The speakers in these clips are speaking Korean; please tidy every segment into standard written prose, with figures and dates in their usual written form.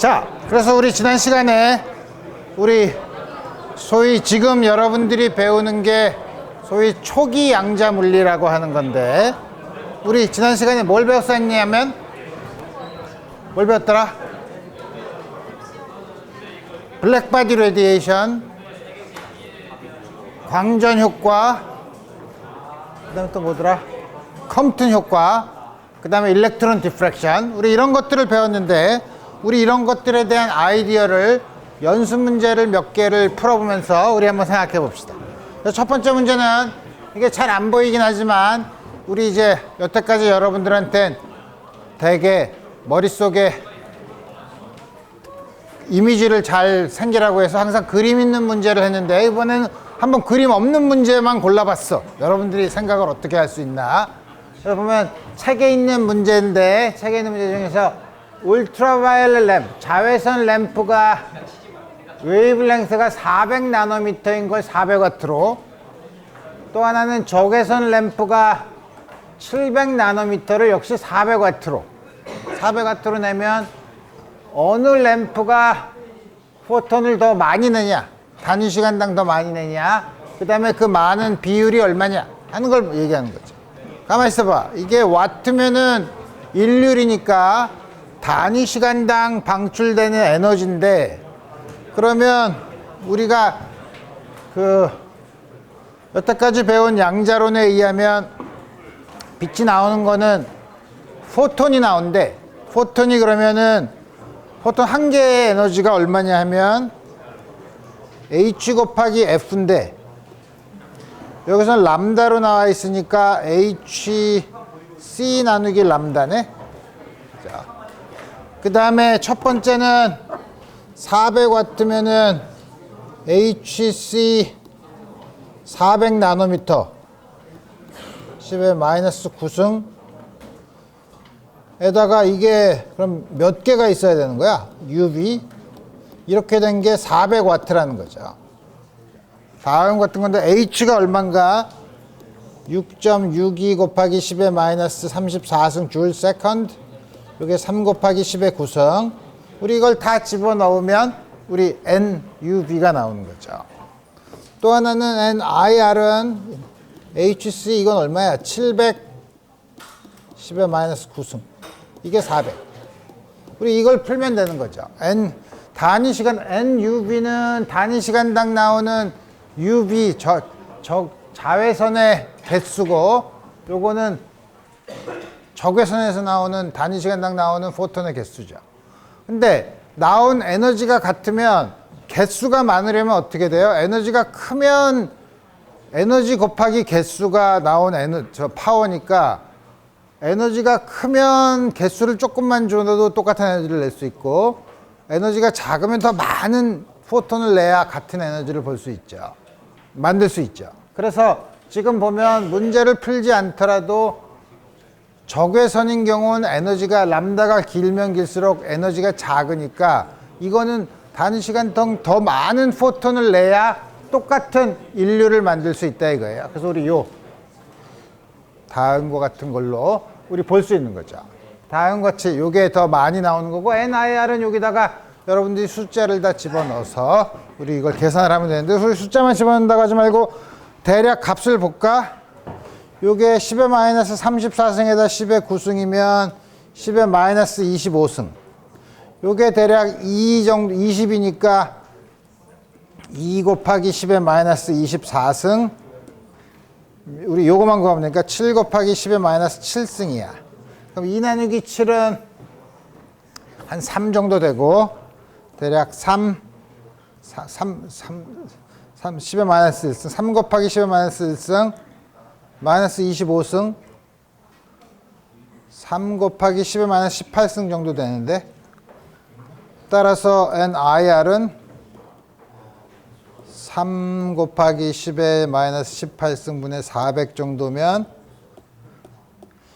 자, 그래서 우리 지난 시간에 우리 소위 지금 여러분들이 배우는 게 소위 초기 양자 물리라고 하는 건데, 우리 지난 시간에 뭘 배웠었냐면 뭘 배웠더라? 블랙바디 레디에이션, 광전 효과, 그 다음에 또 뭐더라? 컴튼 효과, 그 다음에 일렉트론 디프렉션. 우리 이런 것들을 배웠는데, 우리 이런 것들에 대한 아이디어를 연습 문제를 몇 개를 풀어보면서 우리 한번 생각해 봅시다. 첫 번째 문제는 이게 잘 안 보이긴 하지만 우리 이제 여태까지 여러분들한텐 되게 머릿속에 이미지를 잘 생기라고 해서 항상 그림 있는 문제를 했는데, 이번에는 한번 그림 없는 문제만 골라봤어. 여러분들이 생각을 어떻게 할 수 있나. 그래서 보면 책에 있는 문제인데, 책에 있는 문제 중에서 울트라바이올렛 램프, 자외선 램프가 웨이브랭스가 400나노미터인 걸 400와트로, 또 하나는 적외선 램프가 700나노미터를 역시 400와트로 400와트로 내면 어느 램프가 포톤을 더 많이 내냐, 단위 시간당 더 많이 내냐, 그 다음에 그 많은 비율이 얼마냐 하는 걸 얘기하는 거죠. 가만히 있어봐. 이게 와트면은 일률이니까 단위 시간당 방출되는 에너지인데, 그러면 우리가 여태까지 배운 양자론에 의하면 빛이 나오는 거는 포톤이 나오는데, 포톤이 그러면은 포톤 한 개의 에너지가 얼마냐 하면 H 곱하기 F인데, 여기서는 람다로 나와 있으니까 HC 나누기 람다네. 자, 그 다음에 첫 번째는 400와트면은 HC 400나노미터 10의 마이너스 9승 에다가 이게 그럼 몇 개가 있어야 되는 거야? UV 이렇게 된 게 400와트라는 거죠. 다음 같은 건데 H가 얼마인가? 6.62 곱하기 10의 마이너스 34승 줄 세컨드, 이게 3 곱하기 10의 9승. 우리 이걸 다 집어넣으면 우리 NUV가 나오는 거죠. 또 하나는 NIR은 HC, 이건 얼마야? 700 10의 마이너스 9승, 이게 400. 우리 이걸 풀면 되는 거죠. 단위 시간, NUV는 단위 시간당 나오는 UV 자외선의 개수고, 요거는 적외선에서 나오는 단위 시간당 나오는 포톤의 개수죠. 근데 나온 에너지가 같으면 개수가 많으려면 어떻게 돼요? 에너지가 크면 에너지 곱하기 개수가 나온 파워니까, 에너지가 크면 개수를 조금만 줘도 똑같은 에너지를 낼 수 있고, 에너지가 작으면 더 많은 포톤을 내야 같은 에너지를 볼 수 있죠. 만들 수 있죠. 그래서 지금 보면 문제를 풀지 않더라도 적외선인 경우는 에너지가 람다가 길면 길수록 에너지가 작으니까, 이거는 단위 시간당 더 많은 포톤을 내야 똑같은 인류를 만들 수 있다 이거예요. 그래서 우리 다음과 같은 걸로 우리 볼 수 있는 거죠. 다음같이 요게 더 많이 나오는 거고, NIR은 여기다가 여러분들이 숫자를 다 집어넣어서 우리 이걸 계산을 하면 되는데, 우리 숫자만 집어넣는다고 하지 말고 대략 값을 볼까? 요게 10의 마이너스 34승에다 10의 9승이면 10의 마이너스 25승. 요게 대략 2 정도, 20이니까 2 곱하기 10의 마이너스 24승. 우리 요거만 구하면 되니까 7 곱하기 10의 마이너스 7승이야. 그럼 2 나누기 7은 한 3 정도 되고, 대략 10의 마이너스 1승, 3 곱하기 10의 마이너스 1승, 마이너스 25승, 3 곱하기 10의 마이너스 18승 정도 되는데, 따라서 NIR은 3 곱하기 10의 마이너스 18승분의 400 정도면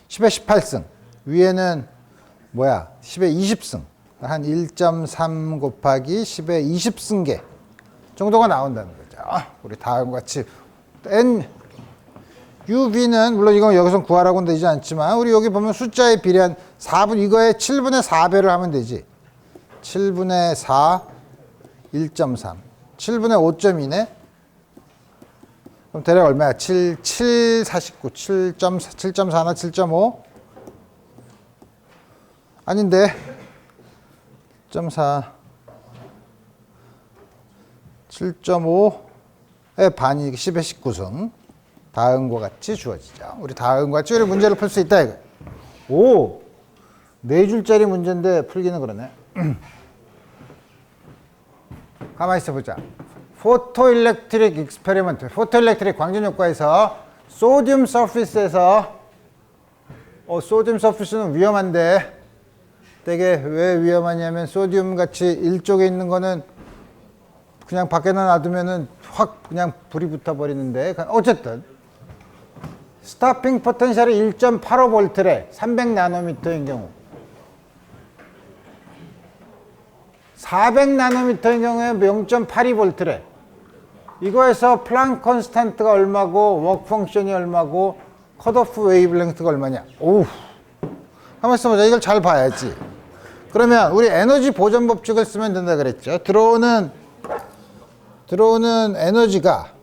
10의 18승, 위에는 뭐야? 10의 20승, 한 1.3 곱하기 10의 20승계 정도가 나온다는 거죠. 우리 다음과 같이 UV는 물론 이건 여기서 구하라고는 되지 않지만, 우리 여기 보면 숫자에 비례한 4분, 이거에 7분의 4배를 하면 되지. 7분의 4, 1.3. 7분의 5.2네. 그럼 대략 얼마야? 49. 7.4나 7.5? 아닌데. 7.4. 7.5의 반이 10의 19승. 다음과 같이 주어지죠. 우리 다음과 같이 우리 문제를 풀 수 있다 이거. 오! 4줄짜리 문제인데 풀기는 그러네. 가만히 있어 보자. 포토일렉트릭 익스페리먼트. 포토일렉트릭 광전 효과에서 소듐 서피스에서 소듐 서피스는 위험한데 되게 왜 위험하냐면 소듐 같이 일쪽에 있는 거는 그냥 밖에다 놔두면은 확 그냥 불이 붙어 버리는데 어쨌든 스타핑 포텐셜이 1.85V래. 300나노미터인 경우. 400나노미터인 경우에 0.82V래. 이거에서 플랑크 컨스탄트가 얼마고 워크 펑션이 얼마고 컷오프 웨이브랭크가 얼마냐. 오우. 한번 써보자. 이걸 잘 봐야지. 그러면 우리 에너지 보전 법칙을 쓰면 된다 그랬죠. 들어오는 에너지가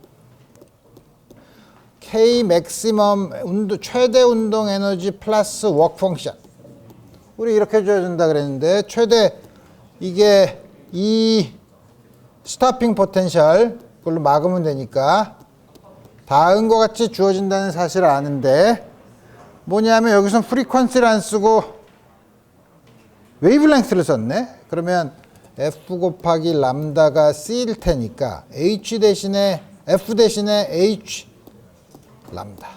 K 맥시멈 최대 운동 에너지 플러스 워크 펑션. 우리 이렇게 줘준다 그랬는데 최대 이게 이 스타핑 포텐셜 그걸로 막으면 되니까 다음과 같이 주어진다는 사실을 아는데 뭐냐면 여기서 프리퀀시를 안 쓰고 웨이브랭스를 썼네. 그러면 F 곱하기 람다가 C일 테니까 H 대신에 F 대신에 H 람다.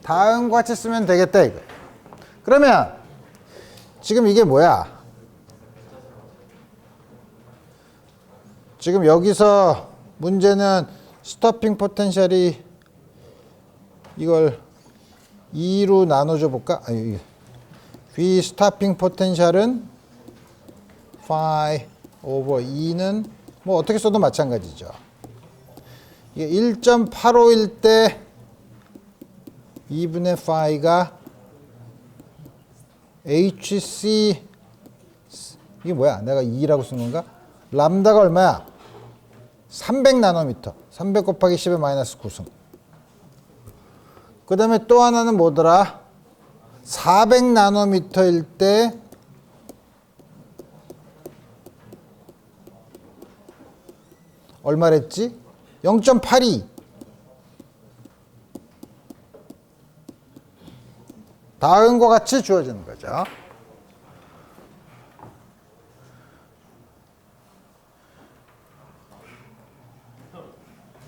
다음과 같이 쓰면 되겠다 이거. 그러면 지금 이게 뭐야? 지금 여기서 문제는 스토핑 포텐셜이 이걸 2로 나눠줘 볼까? V 스토핑 포텐셜은 phi over 2는 뭐 어떻게 써도 마찬가지죠. 이게 1.85일 때 2분의 phi가 HC 이게 뭐야? 내가 2라고 쓴 건가? 람다가 얼마야? 300나노미터. 300 곱하기 10의 마이너스 9승. 그 다음에 또 하나는 뭐더라? 400나노미터일 때 얼마랬지? 0.82. 다음과 같이 주어지는 거죠.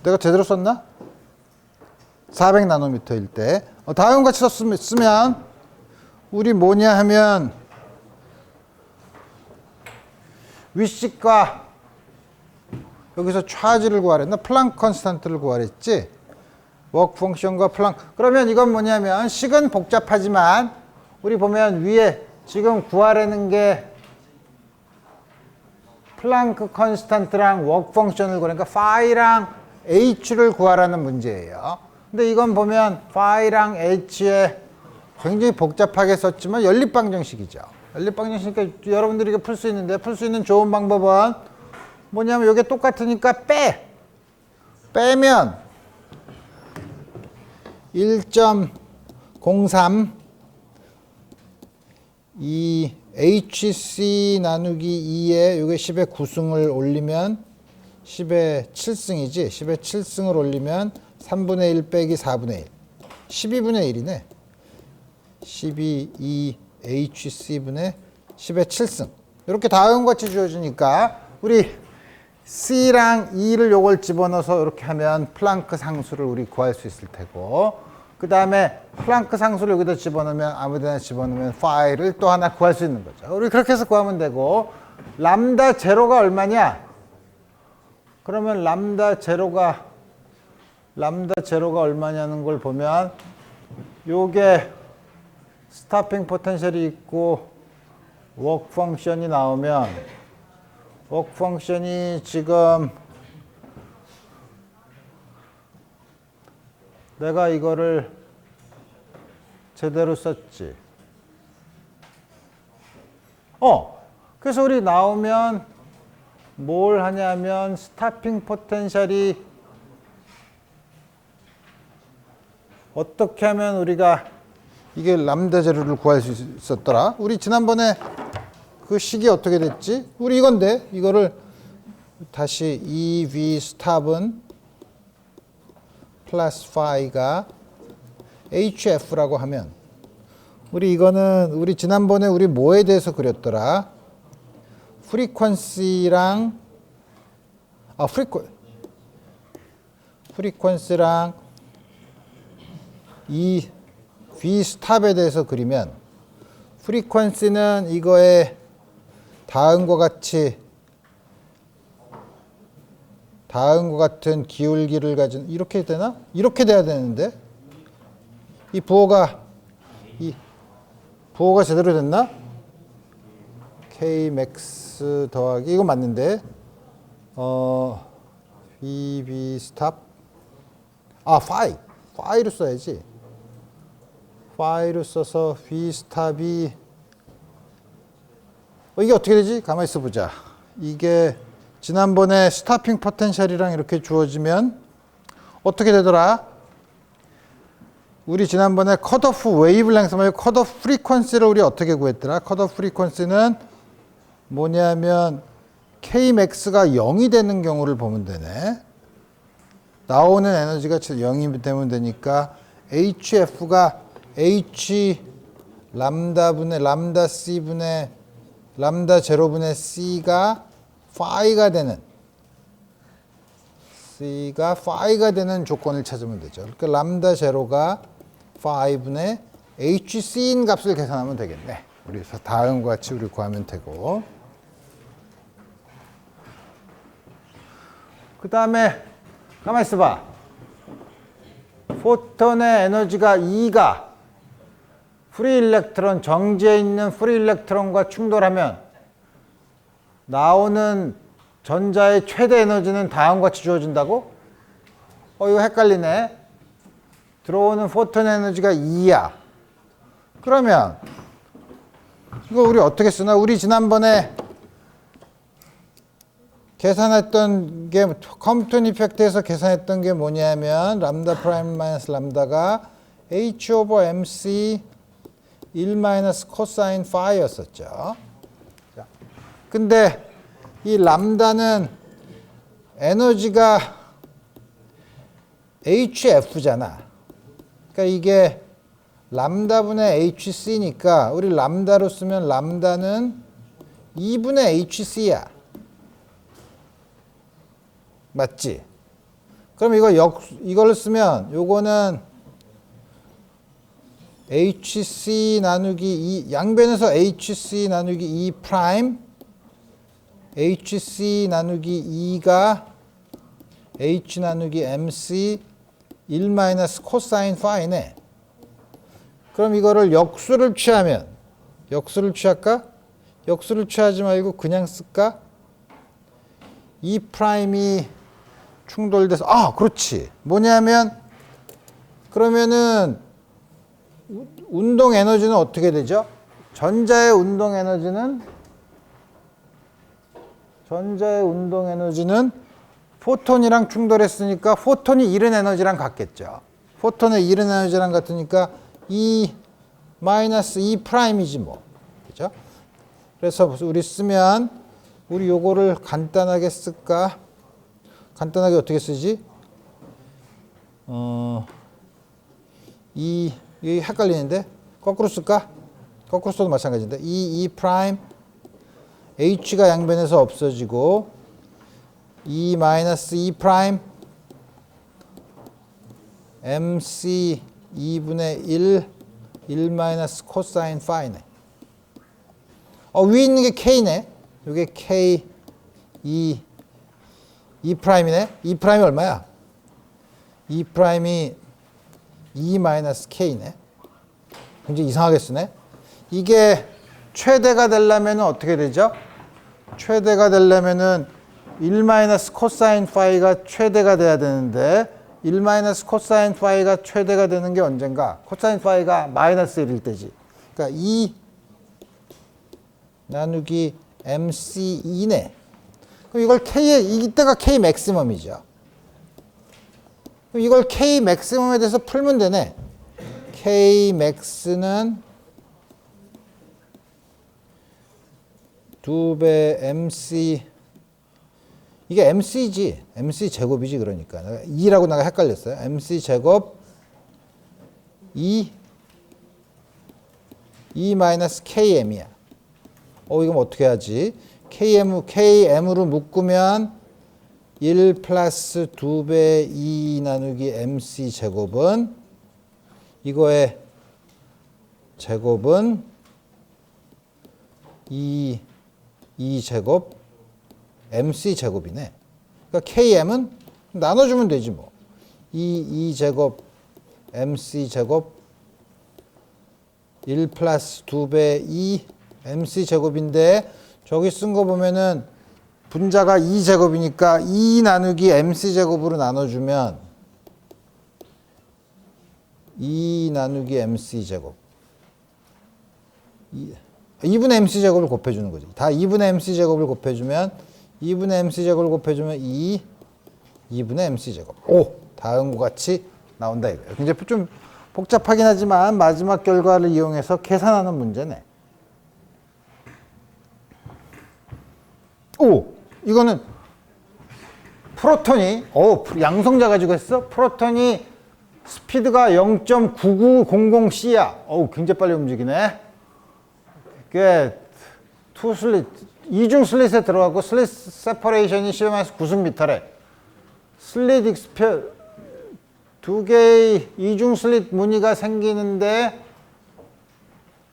내가 제대로 썼나? 400나노미터일 때. 다음과 같이 쓰면 우리 뭐냐 하면 위식과 여기서 차지를 구하랬나? 플랑크 컨스탄트를 구하랬지? 워크 펑션과 플랑크. 그러면 이건 뭐냐면 식은 복잡하지만 우리 보면 위에 지금 구하라는 게 플랑크 컨스탄트랑 워크 펑션을 구하니까 파이랑 H를 구하라는 문제예요. 근데 이건 보면 파이랑 H에 굉장히 복잡하게 썼지만 연립방정식이죠. 연립방정식이니까 여러분들이 이거 풀 수 있는데 풀 수 있는 좋은 방법은 뭐냐면 이게 똑같으니까 빼면 1.03 이 HC 나누기 2에 이게 10의 9승을 올리면 10의 7승이지. 10의 7승을 올리면 3분의 1 빼기 4분의 1. 12분의 1이네. 12 HC분의 10의 7승. 이렇게 다음과 같이 주어지니까 우리 C랑 E를 요걸 집어넣어서 이렇게 하면 플랑크 상수를 우리 구할 수 있을 테고 그 다음에 플랑크 상수를 여기다 집어넣으면 아무데나 집어넣으면 파이를 또 하나 구할 수 있는 거죠. 우리 그렇게 해서 구하면 되고 람다 제로가 얼마냐? 그러면 람다 제로가 얼마냐는 걸 보면 요게 스타핑 포텐셜이 있고 워크 펑션이 나오면 워크 펑션이 지금 내가 이거를 제대로 썼지. 그래서 우리 나오면 뭘 하냐면 스타핑 포텐셜이 어떻게 하면 우리가 이게 람다 제로를 구할 수 있었더라? 우리 지난번에 그 식이 어떻게 됐지? 우리 이건데 이거를 다시 EV 스탑은 플러스 파이가 HF라고 하면 우리 이거는 우리 지난번에 우리 뭐에 대해서 그렸더라? 프리퀀시랑 프리퀀시랑 이 V 스탑에 대해서 그리면 프리퀀시는 이거에 다음과 같은 기울기를 가진 이렇게 되나? 이렇게 돼야 되는데 이 부호가 제대로 됐나? Kmax 더하기 이거 맞는데 VB 스탑 파이로 써야지. 파이로 써서 V 스탑이 이게 어떻게 되지? 가만히 있어 보자. 이게 지난번에 스타핑 포텐셜이랑 이렇게 주어지면 어떻게 되더라? 우리 지난번에 컷오프 웨이블랭스 말고 컷오프 프리퀀시를 우리 어떻게 구했더라? 컷오프 프리퀀시는 뭐냐면 Kmax가 0이 되는 경우를 보면 되네. 나오는 에너지가 0이 되면 되니까 HF가 H 람다분의 람다 C분의 람다 제로분의 C가 파이가 되는 조건을 찾으면 되죠. 그러니까 람다 제로가 5분의 HC인 값을 계산하면 되겠네. 우리 다음과 같이 우리 구하면 되고. 그 다음에 가만히 있어봐. 포톤의 에너지가 E가 프리 일렉트론, 정지에 있는 프리 일렉트론과 충돌하면 나오는 전자의 최대 에너지는 다음과 같이 주어진다고? 이거 헷갈리네. 들어오는 포톤 에너지가 2야. 그러면 이거 우리 어떻게 쓰나? 우리 지난번에 계산했던 게 컴퓨턴 이펙트에서 계산했던 게 뭐냐면 람다 프라임 마이너스 람다가 H 오버 MC 1 마이너스 코사인 파이였었죠. 근데 이 람다는 에너지가 HF잖아. 그러니까 이게 람다분의 HC니까 우리 람다로 쓰면 람다는 2분의 HC야. 맞지? 그럼 이걸 쓰면 요거는 HC 나누기 2, 양변에서 HC 나누기 2 프라임 HC 나누기 2가 H 나누기 MC 1 마이너스 코사인 파이네. 그럼 이거를 역수를 취하면 역수를 취할까? 역수를 취하지 말고 그냥 쓸까? 2 프라임이 충돌돼서 그렇지. 뭐냐면 그러면은 운동 에너지는 어떻게 되죠? 전자의 운동 에너지는 포톤이랑 충돌했으니까 포톤이 잃은 에너지랑 같겠죠. 포톤의 잃은 에너지랑 같으니까 E 마이너스 E 프라임이지 뭐. 그죠? 그래서 우리 쓰면 우리 요거를 간단하게 쓸까? 간단하게 어떻게 쓰지? 이 헷갈리는데 거꾸로 쓸까? 거꾸로 써도 마찬가지인데 E 프라임 H가 양변에서 없어지고 E 마이너스 E 프라임 MC 2분의 1 마이너스 코사인 파이네. 위에 있는 게 K네. 이게 K E 프라임이네. E 프라임이 얼마야? E 프라임이 E 마이너스 K네. 굉장히 이상하게 쓰네. 이게 최대가 되려면 어떻게 되죠? 최대가 되려면은 1 마이너스 코사인 파이가 최대가 돼야 되는데 1 마이너스 코사인 파이가 최대가 되는 게 언젠가? 코사인 파이가 마이너스 1일 때지. 그러니까 2 나누기 MC2네. 그럼 이걸 이때가 K 맥시멈이죠. 그럼 이걸 K 맥시멈에 대해서 풀면 되네. K 맥스는 2배 MC, 이게 MC지. MC 제곱이지, 그러니까. 2라고 내가 헷갈렸어요. MC 제곱 2 마이너스 KM이야. 이건 어떻게 하지? KM으로 묶으면 1 플러스 2배 2 나누기 MC 제곱은, 이거의 제곱은 2 제곱 MC 제곱이네. 그러니까 KM은 나눠주면 되지 뭐. 2 제곱 MC 제곱 1 플러스 2배 2 MC 제곱인데, 저기 쓴 거 보면은 분자가 2 제곱이니까 2 나누기 MC 제곱으로 나눠주면 2 나누기 MC 제곱 2분의 MC 제곱을 곱해주는 거지. 다 2분의 MC 제곱을 곱해주면 2분의 MC 제곱을 곱해주면 2분의 MC 제곱. 다음과 같이 나온다 이거예요. 굉장히 좀 복잡하긴 하지만 마지막 결과를 이용해서 계산하는 문제네. 이거는 프로톤이 양성자 가지고 했어? 프로톤이 스피드가 0.9900c야. 굉장히 빨리 움직이네. 그게 이중 슬릿에 들어가고 슬릿 세퍼레이션이 C-9승미터래. 슬릿 두 개의 이중 슬릿 무늬가 생기는데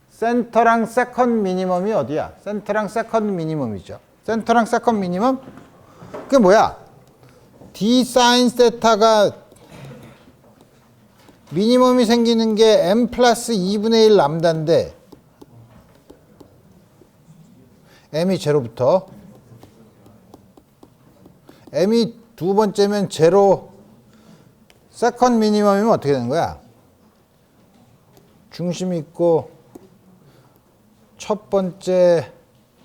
센터랑 세컨 미니멈이 어디야? 센터랑 세컨 미니멈이죠. 센터랑 세컨 미니멈? 그게 뭐야? D 사인 세타가 미니멈이 생기는 게 m 플러스 2분의 1 람다인데, m이 제로부터, m이 두 번째면 제로, 세컨 미니멈이면 어떻게 되는 거야? 중심이 있고 첫 번째,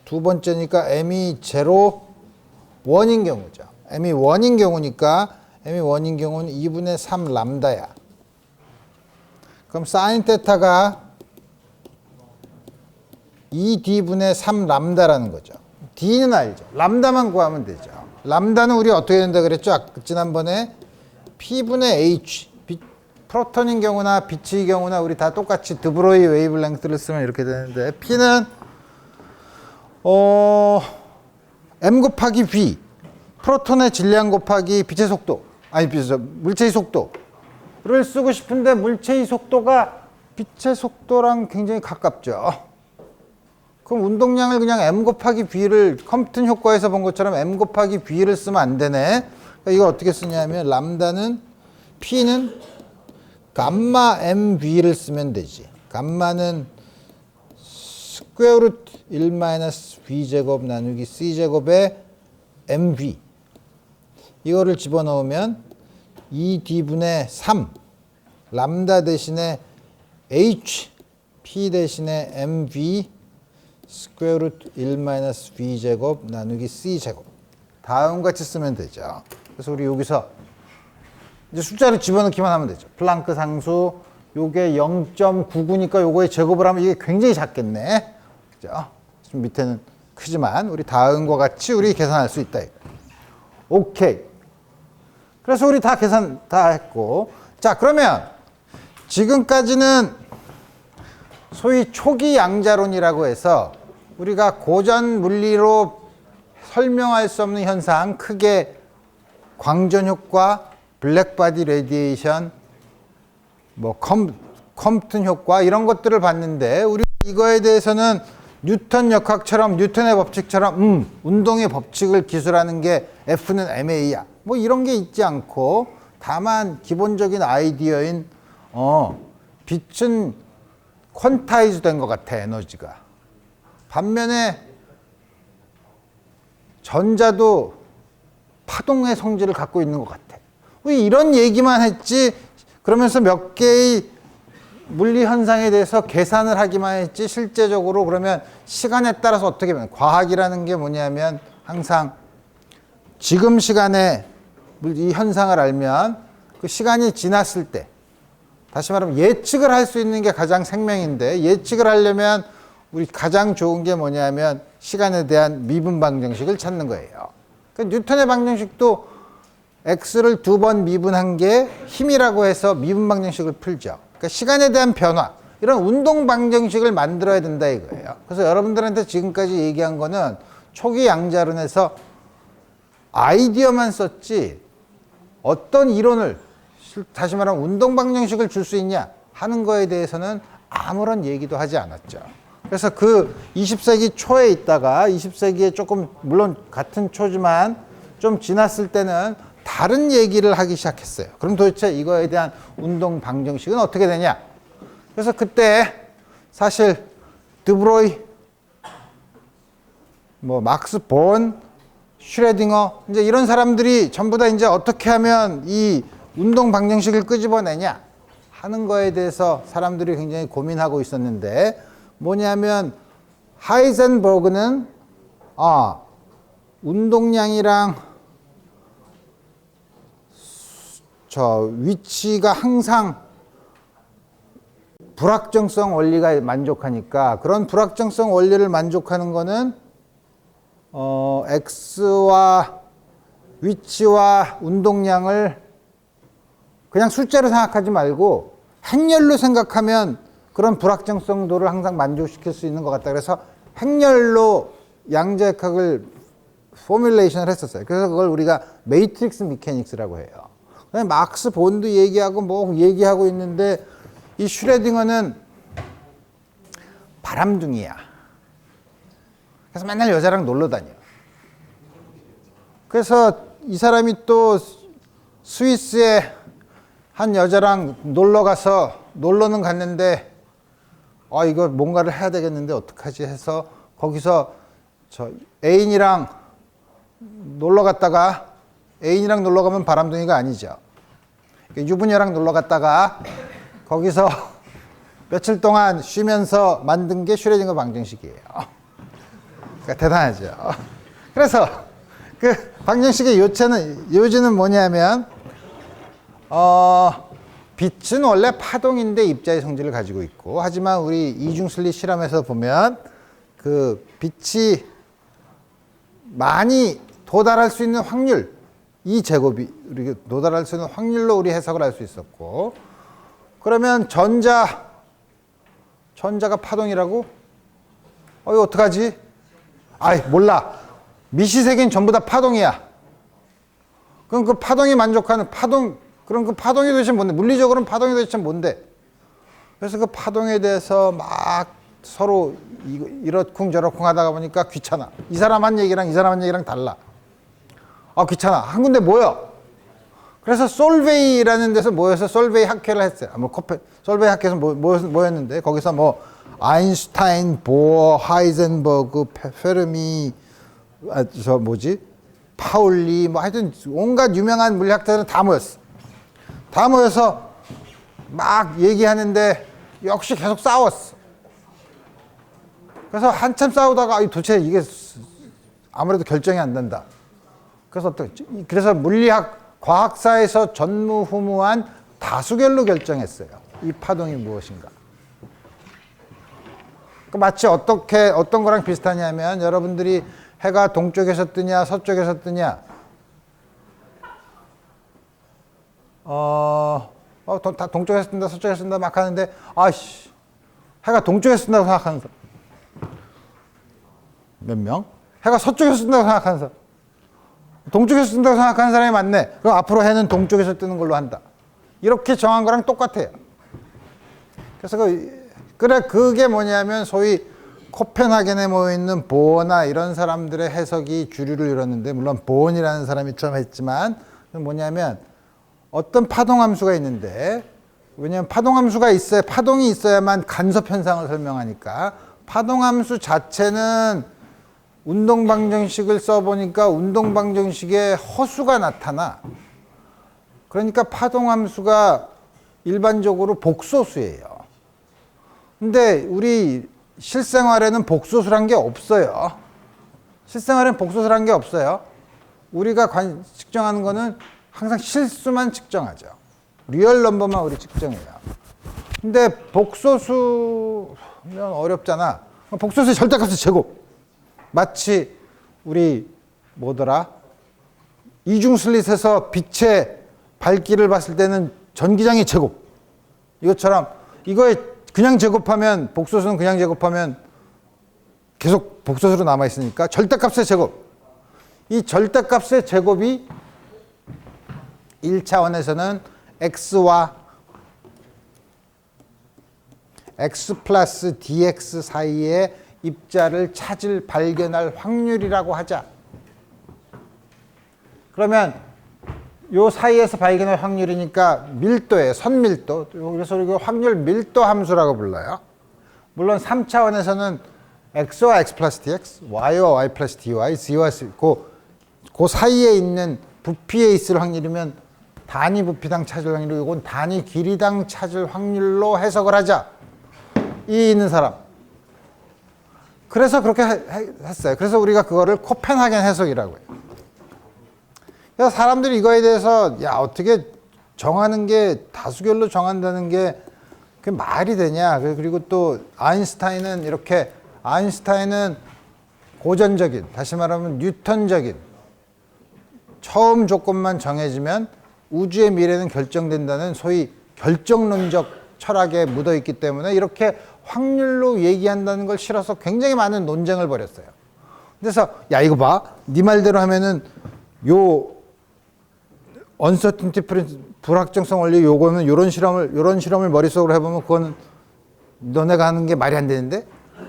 두 번째니까 m이 제로, 원인 경우죠. m이 원인 경우니까 m이 원인 경우는 2분의 3 람다야. 그럼 사인 테타가 2d분의 3 람다라는 거죠. d는 알죠. 람다만 구하면 되죠. 람다는 우리 어떻게 된다 그랬죠? 지난번에 P분의 H, 프로톤인 경우나 빛의 경우나 우리 다 똑같이 드브로이 웨이블랭스를 쓰면 이렇게 되는데, P는 M 곱하기 V, 프로톤의 질량 곱하기 빛의 속도, 물체의 속도를 쓰고 싶은데 물체의 속도가 빛의 속도랑 굉장히 가깝죠. 그럼 운동량을 그냥 M 곱하기 V를 컴프튼 효과에서 본 것처럼 M 곱하기 V를 쓰면 안 되네. 그러니까 이걸 어떻게 쓰냐면 람다는 P는 감마 MV를 쓰면 되지. 감마는 스퀘어 루트 1 마이너스 V제곱 나누기 C제곱의 MV. 이거를 집어넣으면 2D분의 3 람다 대신에 H P 대신에 MV 스퀘어 루트 1 마이너스 V제곱 나누기 C제곱. 다음과 같이 쓰면 되죠. 그래서 우리 여기서 이제 숫자를 집어넣기만 하면 되죠. 플랑크 상수, 요게 0.99니까 요거에 제곱을 하면 이게 굉장히 작겠네. 그죠? 좀 밑에는 크지만 우리 다음과 같이 우리 계산할 수 있다. 오케이. 그래서 우리 다 계산 다 했고. 자, 그러면 지금까지는 소위 초기 양자론이라고 해서 우리가 고전 물리로 설명할 수 없는 현상, 크게 광전 효과, 블랙바디 레디에이션, 컴프튼 효과 이런 것들을 봤는데, 우리 이거에 대해서는 뉴턴 역학처럼 뉴턴의 법칙처럼 운동의 법칙을 기술하는 게 F는 ma야. 이런 게 있지 않고, 다만 기본적인 아이디어인 빛은 퀀타이즈 된 것 같아, 에너지가. 반면에 전자도 파동의 성질을 갖고 있는 것 같아. 우리 이런 얘기만 했지, 그러면서 몇 개의 물리 현상에 대해서 계산을 하기만 했지 실제적으로 그러면 시간에 따라서 어떻게 보면 과학이라는 게 뭐냐면 항상 지금 시간에 이 현상을 알면 그 시간이 지났을 때 다시 말하면 예측을 할 수 있는 게 가장 생명인데 예측을 하려면 우리 가장 좋은 게 뭐냐면 시간에 대한 미분 방정식을 찾는 거예요. 그러니까 뉴턴의 방정식도 x를 2번 미분한 게 힘이라고 해서 미분 방정식을 풀죠. 그러니까 시간에 대한 변화 이런 운동 방정식을 만들어야 된다 이거예요. 그래서 여러분들한테 지금까지 얘기한 거는 초기 양자론에서 아이디어만 썼지 어떤 이론을 다시 말하면 운동 방정식을 줄 수 있냐 하는 거에 대해서는 아무런 얘기도 하지 않았죠. 그래서 그 20세기 초에 있다가 20세기에 조금 물론 같은 초지만 좀 지났을 때는 다른 얘기를 하기 시작했어요. 그럼 도대체 이거에 대한 운동 방정식은 어떻게 되냐? 그래서 그때 사실 드브로이, 막스 본, 슈레딩어 이제 이런 사람들이 전부 다 이제 어떻게 하면 이 운동 방정식을 끄집어내냐 하는 거에 대해서 사람들이 굉장히 고민하고 있었는데 뭐냐면 하이젠버그는 운동량이랑 위치가 항상 불확정성 원리가 만족하니까 그런 불확정성 원리를 만족하는 거는 x와 위치와 운동량을 그냥 숫자로 생각하지 말고 행렬로 생각하면 그런 불확정성도를 항상 만족시킬 수 있는 것 같다. 그래서 행렬로 양자역학을 포뮬레이션을 했었어요. 그래서 그걸 우리가 매트릭스 미케닉스라고 해요. 막스 본도 얘기하고 얘기하고 있는데 이 슈레딩어는 바람둥이야. 그래서 맨날 여자랑 놀러 다녀. 그래서 이 사람이 또 스위스에 한 여자랑 놀러는 갔는데 이거 뭔가를 해야 되겠는데 어떡하지 해서 거기서 애인이랑 놀러 갔다가 애인이랑 놀러 가면 바람둥이가 아니죠. 유부녀랑 놀러 갔다가 거기서 며칠 동안 쉬면서 만든 게 슈레딩거 방정식이에요. 그러니까 대단하죠. 그래서 그 방정식의 요지는 뭐냐면 빛은 원래 파동인데 입자의 성질을 가지고 있고 하지만 우리 이중슬릿 실험에서 보면 그 빛이 많이 도달할 수 있는 확률 이 제곱이 우리 도달할 수 있는 확률로 우리 해석을 할 수 있었고 그러면 전자가 파동이라고? 이거 어떡하지? 몰라. 미시세계는 전부 다 파동이야. 그럼 그 파동이 만족하는 그럼 그 파동이 도대체 뭔데? 물리적으로는 파동이 도대체 뭔데? 그래서 그 파동에 대해서 막 서로 이러쿵저러쿵 하다가 보니까 귀찮아. 이 사람 한 얘기랑 이 사람 한 얘기랑 달라. 귀찮아. 한 군데 모여. 그래서 솔베이라는 데서 모여서 솔베이 학회를 했어요. 솔베이 학회에서 모였는데 거기서 아인슈타인, 보어, 하이젠버그, 페르미, 파울리, 하여튼 온갖 유명한 물리학자들은 다 모였어. 다 모여서 막 얘기하는데 역시 계속 싸웠어. 그래서 한참 싸우다가 도대체 이게 아무래도 결정이 안 된다. 그래서 과학사에서 전무후무한 다수결로 결정했어요. 이 파동이 무엇인가. 마치 어떤 거랑 비슷하냐면 여러분들이 해가 동쪽에서 뜨냐 서쪽에서 뜨냐 다 동쪽에서 뜬다 서쪽에서 뜬다 막 하는데 해가 동쪽에서 뜬다고 생각하는 사람 몇 명? 해가 서쪽에서 뜬다고 생각하는 사람 동쪽에서 뜬다고 생각하는 사람이 많네. 그럼 앞으로 해는 동쪽에서 뜨는 걸로 한다. 이렇게 정한 거랑 똑같아요. 그래서 그게 뭐냐면 소위 코펜하겐에 모여있는 보어나 이런 사람들의 해석이 주류를 이뤘는데 물론 보온이라는 사람이 처음 했지만 뭐냐면 어떤 파동함수가 있는데 왜냐하면 파동이 있어야만 간섭 현상을 설명하니까 파동함수 자체는 운동방정식을 써보니까 운동방정식에 허수가 나타나. 그러니까 파동함수가 일반적으로 복소수예요. 근데 우리 실생활에는 복소수란 게 없어요. 실생활에는 복소수란 게 없어요. 우리가 측정하는 거는 항상 실수만 측정하죠. 리얼 넘버만 우리 측정해요. 근데 복소수면 어렵잖아. 복소수의 절대값의 제곱. 마치 우리 뭐더라? 이중슬릿에서 빛의 밝기를 봤을 때는 전기장의 제곱. 이것처럼 이거에 그냥 제곱하면 복소수는 그냥 제곱하면 계속 복소수로 남아있으니까 절대값의 제곱. 이 절대값의 제곱이 1차원에서는 x와 x 플러스 dx 사이의 입자를 발견할 확률이라고 하자. 그러면 요 사이에서 발견할 확률이니까 밀도예요. 선밀도. 그래서 우리가 확률 밀도 함수라고 불러요. 물론 3차원에서는 x와 x 플러스 dx, y와 y 플러스 dy, z와 c, 그 사이에 있는 부피에 있을 확률이면 단위 부피당 찾을 확률이고 이건 단위 길이당 찾을 확률로 해석을 하자. 이 있는 사람. 그래서 그렇게 했어요. 그래서 우리가 그거를 코펜하겐 해석이라고 해요. 그래서 사람들이 이거에 대해서 야 어떻게 정하는 게 다수결로 정한다는 게 그게 말이 되냐. 그리고 또 아인슈타인은 고전적인, 다시 말하면 뉴턴적인 처음 조건만 정해지면 우주의 미래는 결정된다는 소위 결정론적 철학에 묻어있기 때문에 이렇게 확률로 얘기한다는 걸 싫어서 굉장히 많은 논쟁을 벌였어요. 그래서 야 이거 봐, 네 말대로 하면은 요 uncertainty 불확정성 원리 요거는 요런 실험을 머릿속으로 해보면 그거는 너네가 하는 게 말이 안 되는데.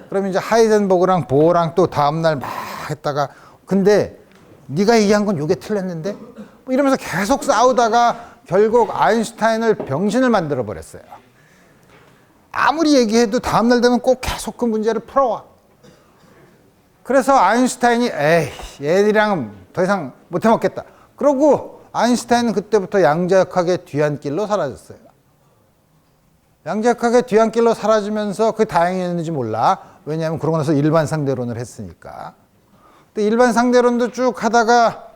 그러면 이제 하이젠버그랑 보어랑 또 다음날 막 했다가 근데 네가 얘기한 건 요게 틀렸는데 뭐 이러면서 계속 싸우다가 결국 아인슈타인을 병신을 만들어 버렸어요. 아무리 얘기해도 다음날 되면 꼭 계속 그 문제를 풀어와. 그래서 아인슈타인이 에이 얘들이랑은 더 이상 못 해먹겠다. 그러고 아인슈타인은 그때부터 양자역학의 뒤안길로 사라졌어요. 양자역학의 뒤안길로 사라지면서 그게 다행이었는지 몰라. 왜냐하면 그러고 나서 일반 상대론을 했으니까. 근데 일반 상대론도 쭉 하다가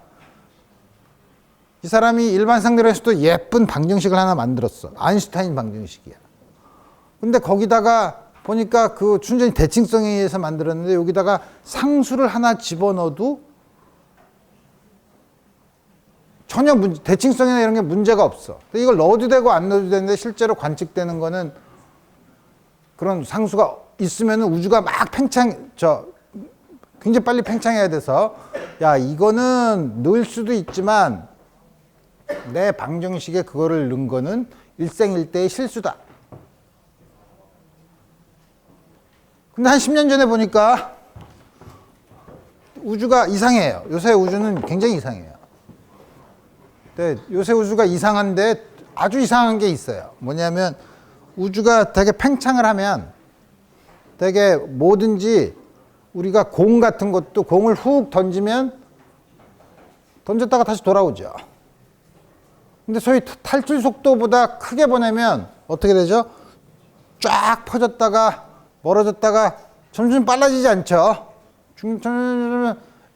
이 사람이 일반 상대론에서도 예쁜 방정식을 하나 만들었어. 아인슈타인 방정식이야. 근데 거기다가 보니까 그 순전히 대칭성에 의해서 만들었는데 여기다가 상수를 하나 집어넣어도 전혀 대칭성이나 이런 게 문제가 없어. 이걸 넣어도 되고 안 넣어도 되는데 실제로 관측되는 거는 그런 상수가 있으면 우주가 막 굉장히 빨리 팽창해야 돼서 야 이거는 넣을 수도 있지만 내 방정식에 그거를 넣은 거는 일생일대의 실수다. 근데 한 10년 전에 보니까 우주가 이상해요. 요새 우주는 굉장히 이상해요. 근데 요새 우주가 이상한데 아주 이상한 게 있어요. 뭐냐면 우주가 되게 팽창을 하면 되게 뭐든지 우리가 공 같은 것도 공을 훅 던지면 던졌다가 다시 돌아오죠. 근데 소위 탈출 속도보다 크게 보내면 어떻게 되죠? 쫙 퍼졌다가 멀어졌다가 점점 빨라지지 않죠.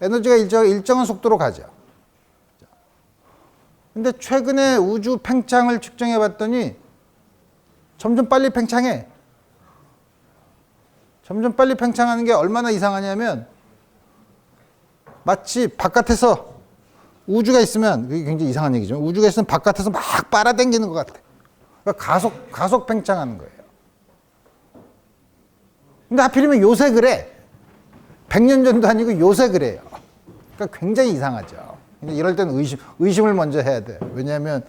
에너지가 일정한 속도로 가죠. 근데 최근에 우주 팽창을 측정해 봤더니 점점 빨리 팽창해. 점점 빨리 팽창하는 게 얼마나 이상하냐면 마치 바깥에서 우주가 있으면, 그게 굉장히 이상한 얘기죠. 우주가 있으면 바깥에서 막 빨아당기는 것 같아. 그러니까 가속 팽창하는 거예요. 근데 하필이면 요새 그래. 100년 전도 아니고 요새 그래요. 그러니까 굉장히 이상하죠. 근데 이럴 때는 의심을 먼저 해야 돼. 왜냐하면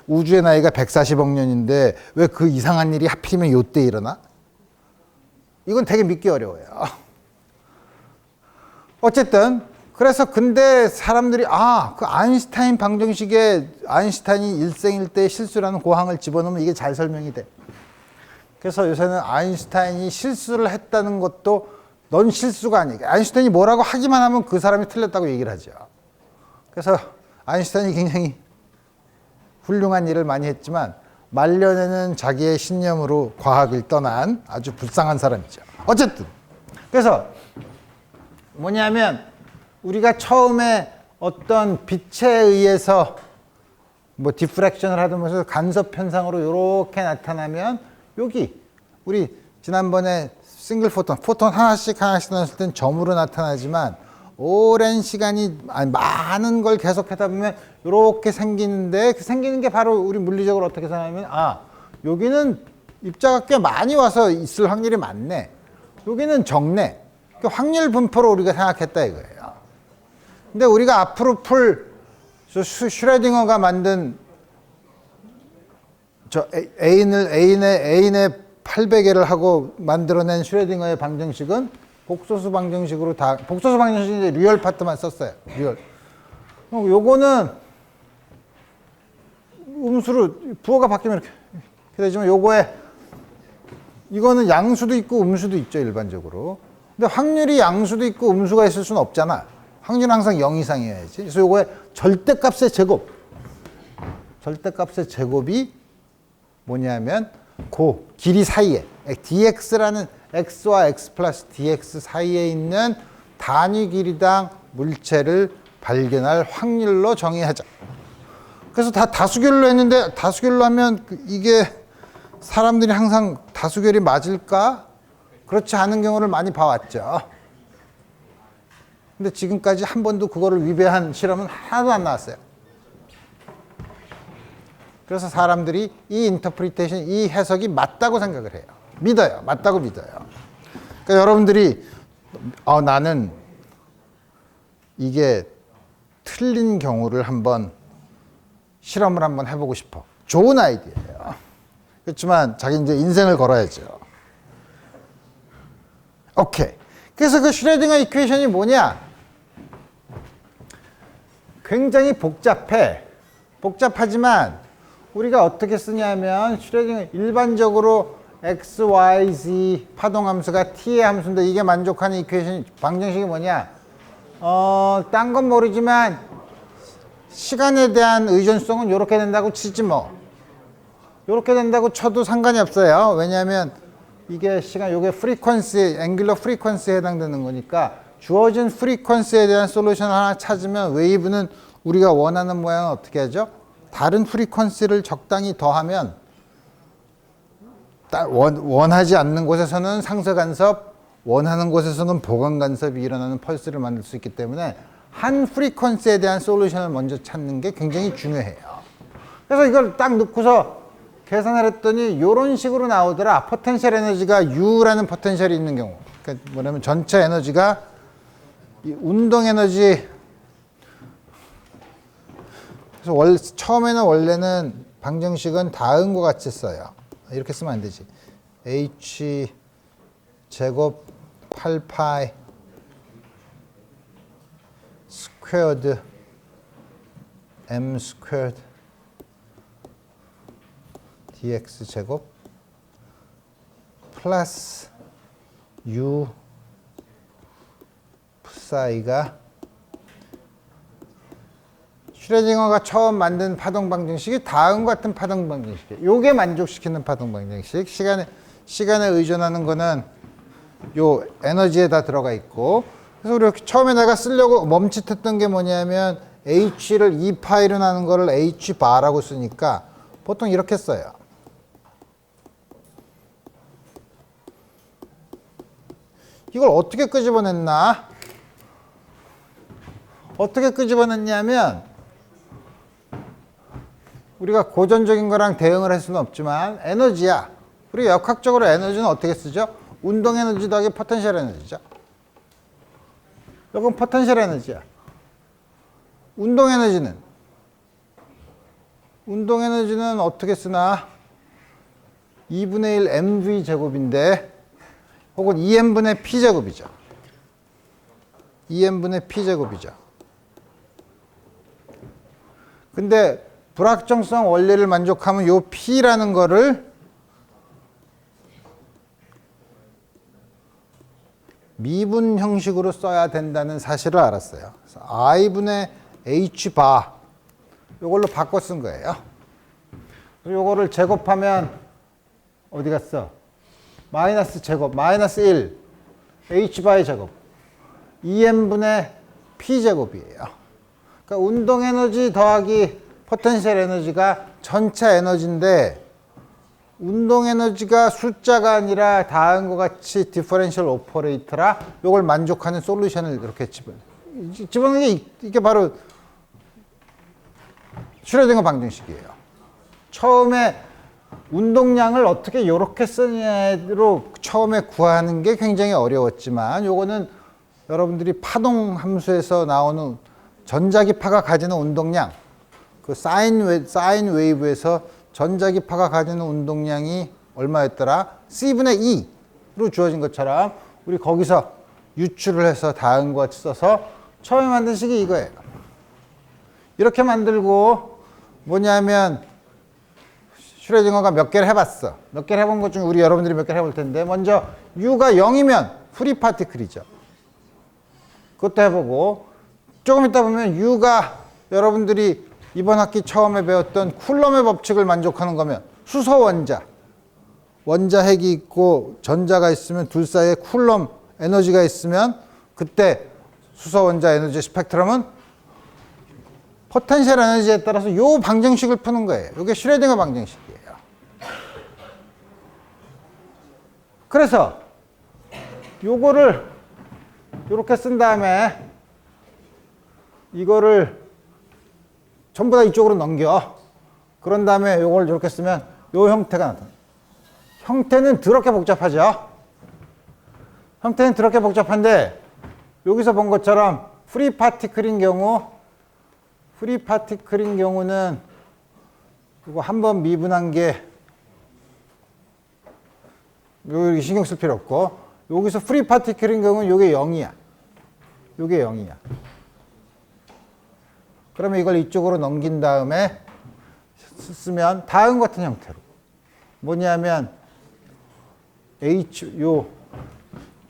우주의 나이가 140억 년인데 왜 그 이상한 일이 하필이면 요때 일어나? 이건 되게 믿기 어려워요. 어쨌든 그래서 근데 사람들이 그 아인슈타인 방정식에 아인슈타인이 일생일대의 실수라는 고항을 집어넣으면 이게 잘 설명이 돼. 그래서 요새는 아인슈타인이 실수를 했다는 것도 넌 실수가 아니야. 아인슈타인이 뭐라고 하기만 하면 그 사람이 틀렸다고 얘기를 하죠. 그래서 아인슈타인이 굉장히 훌륭한 일을 많이 했지만 말년에는 자기의 신념으로 과학을 떠난 아주 불쌍한 사람이죠. 어쨌든 그래서 뭐냐면 우리가 처음에 어떤 빛에 의해서 뭐 디프렉션을 하면서 간섭 현상으로 이렇게 나타나면 여기 우리 지난번에 싱글 포톤 하나씩 넣었을 땐 점으로 나타나지만 오랜 시간이 많은 걸 계속 하다 보면 이렇게 생기는데 그 생기는 게 바로 우리 물리적으로 어떻게 생각하면 여기는 입자가 꽤 많이 와서 있을 확률이 많네. 여기는 적네. 그 확률 분포로 우리가 생각했다 이거예요. 근데 우리가 앞으로 풀 슈레딩어가 만든 저 A인의 800개를 하고 만들어낸 슈레딩어의 방정식은 복소수 방정식으로 복소수 방정식은 이제 리얼 파트만 썼어요. 리얼. 요거는 음수로 부호가 바뀌면 이렇게 되지만 이거는 양수도 있고 음수도 있죠, 일반적으로. 근데 확률이 양수도 있고 음수가 있을 수는 없잖아. 확률은 항상 0 이상이어야지. 그래서 요거의 절대값의 제곱이 뭐냐면 길이 사이에 dx라는 x와 x 플러스 dx 사이에 있는 단위 길이당 물체를 발견할 확률로 정의하자. 그래서 다 다수결로 했는데 다수결로 하면 이게 사람들이 항상 다수결이 맞을까? 그렇지 않은 경우를 많이 봐왔죠. 근데 지금까지 한 번도 그거를 위배한 실험은 하나도 안 나왔어요. 그래서 사람들이 이 인터프리테이션, 이 해석이 맞다고 생각을 해요. 믿어요. 맞다고 믿어요. 그러니까 여러분들이 나는 이게 틀린 경우를 실험을 한번 해보고 싶어. 좋은 아이디어예요. 그렇지만 자기 이제 인생을 걸어야죠. 오케이. 그래서 그 슈레딩거 이퀘이션이 뭐냐? 굉장히 복잡하지만 우리가 어떻게 쓰냐면 슈레딩거 일반적으로 x, y, z 파동함수가 t의 함수인데 이게 만족하는 이퀘이션 방정식이 뭐냐? 딴 건 모르지만 시간에 대한 의존성은 이렇게 된다고 치지 뭐. 이렇게 된다고 쳐도 상관이 없어요. 왜냐하면 이게 요게 프리퀀시, 앵귤러 프리퀀시에 해당되는 거니까 주어진 프리퀀시에 대한 솔루션을 하나 찾으면 웨이브는 우리가 원하는 모양은 어떻게 하죠? 다른 프리퀀시를 적당히 더하면 원하지 않는 곳에서는 상쇄간섭, 원하는 곳에서는 보강간섭이 일어나는 펄스를 만들 수 있기 때문에 한 프리퀀시에 대한 솔루션을 먼저 찾는 게 굉장히 중요해요. 그래서 이걸 딱 넣고서 계산을 했더니 이런 식으로 나오더라. 포텐셜 에너지가 U라는 포텐셜이 있는 경우. 그러니까 뭐냐면 전체 에너지가 이 운동 에너지. 그래서 처음에는 원래는 방정식은 다음과 같이 써요. 이렇게 쓰면 안 되지. H 제곱 8파이 스퀘어드 M 스퀘어드 dx 제곱 플러스 u psi가 슈레딩거가 처음 만든 파동 방정식이 다음과 같은 파동 방정식이에요. 요게 만족시키는 파동 방정식. 시간에 의존하는 거는 요 에너지에 다 들어가 있고. 그래서 우리 처음에 내가 쓰려고 멈칫했던 게 뭐냐면 h를 2파이로 나눈 거를 h 바라고 쓰니까 보통 이렇게 써요. 이걸 어떻게 끄집어냈나? 어떻게 끄집어냈냐면 우리가 고전적인 거랑 대응을 할 수는 없지만 에너지야. 우리 역학적으로 에너지는 어떻게 쓰죠? 운동 에너지 더하기 포텐셜 에너지죠. 이건 포텐셜 에너지야. 운동 에너지는 어떻게 쓰나? 2분의 1 mv 제곱인데 혹은 2n분의 p 제곱이죠. 2n분의 p 제곱이죠. 근데 불확정성 원리를 만족하면 요 p라는 거를 미분 형식으로 써야 된다는 사실을 알았어요. 그래서 i분의 h 바 이걸로 바꿔 쓴 거예요. 요거를 제곱하면 어디 갔어? 마이너스 제곱, 마이너스 1, h바의 제곱, 2m분의 p제곱이에요. 그러니까 운동 에너지 더하기 포텐셜 에너지가 전체 에너지인데, 운동 에너지가 숫자가 아니라 다음과 같이 디퍼런셜 오퍼레이터라 요걸 만족하는 솔루션을 이렇게 집어넣는 게 이게 바로 슈레딩거 방정식이에요. 처음에 운동량을 어떻게 이렇게 쓰냐로 처음에 구하는 게 굉장히 어려웠지만, 요거는 여러분들이 파동 함수에서 나오는 전자기파가 가지는 운동량, 그 사인 웨이브에서 전자기파가 가지는 운동량이 얼마였더라? C분의 2로 주어진 것처럼 우리 거기서 유출을 해서 다음과 같이 써서 처음에 만든 식이 이거예요. 이렇게 만들고 뭐냐면 슈레딩거가 몇 개를 해봤어. 몇 개를 해본 것 중에 우리 여러분들이 몇 개를 해볼 텐데, 먼저 U가 0이면 프리 파티클이죠. 그것도 해보고, 조금 있다 보면 U가 여러분들이 이번 학기 처음에 배웠던 쿨럼의 법칙을 만족하는 거면 수소 원자, 원자핵이 있고 전자가 있으면 둘 사이에 쿨럼 에너지가 있으면 그때 수소 원자 에너지 스펙트럼은 포텐셜 에너지에 따라서 요 방정식을 푸는 거예요. 이게 슈레딩거 방정식이에요. 그래서 요거를 이렇게 쓴 다음에 이거를 전부 다 이쪽으로 넘겨. 그런 다음에 요걸 이렇게 쓰면 요 형태가 나타나요. 형태는 더럽게 복잡하죠. 형태는 더럽게 복잡한데, 여기서 본 것처럼 프리 파티클인 경우는 이거 한번 미분한 게 여기 신경 쓸 필요 없고, 여기서 프리 파티클인 경우는 요게 0이야. 요게 0이야. 그러면 이걸 이쪽으로 넘긴 다음에 쓰면 다음 같은 형태로 뭐냐면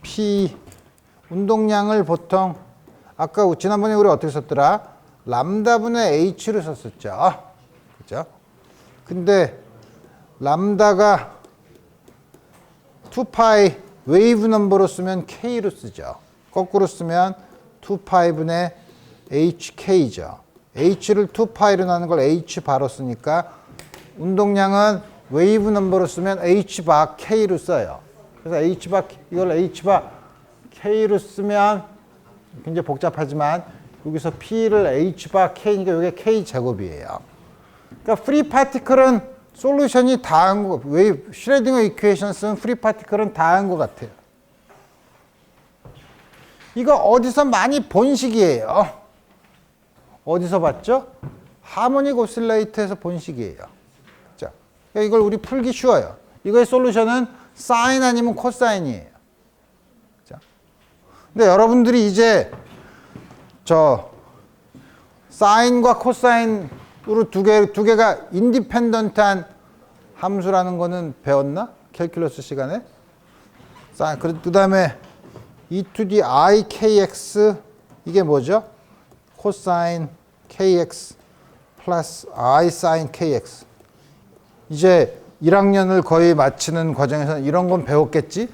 P 운동량을 보통 아까 지난번에 우리 어떻게 썼더라? 람다분의 H를 썼었죠. 그죠? 근데 람다가 2파이 웨이브 넘버로 쓰면 K로 쓰죠. 거꾸로 쓰면 2파이분의 HK죠. H를 2파이로 나눈 걸 H바로 쓰니까 운동량은 웨이브 넘버로 쓰면 H바 K로 써요. 그래서 이걸 H바 K로 쓰면 굉장히 복잡하지만 여기서 P를 H바 K니까 이게 K 제곱이에요. 그러니까 프리 파티클은 솔루션이 다 한 거, 슈레딩거 이퀘이션 쓰면 프리 파티클은 다 한 것 같아요. 이거 어디서 많이 본 식이에요. 어디서 봤죠? 하모닉 오실레이터에서 본 식이에요. 자, 이걸 우리 풀기 쉬워요. 이거의 솔루션은 사인 아니면 코사인이에요. 자, 근데 여러분들이 이제 사인과 코사인으로 두 개가 인디펜던트한 함수라는 거는 배웠나? 캘큘러스 시간에? 그 다음에 e to the i kx 이게 뭐죠? 코사인 kx 플러스 i sin kx. 이제 1학년을 거의 마치는 과정에서는 이런 건 배웠겠지?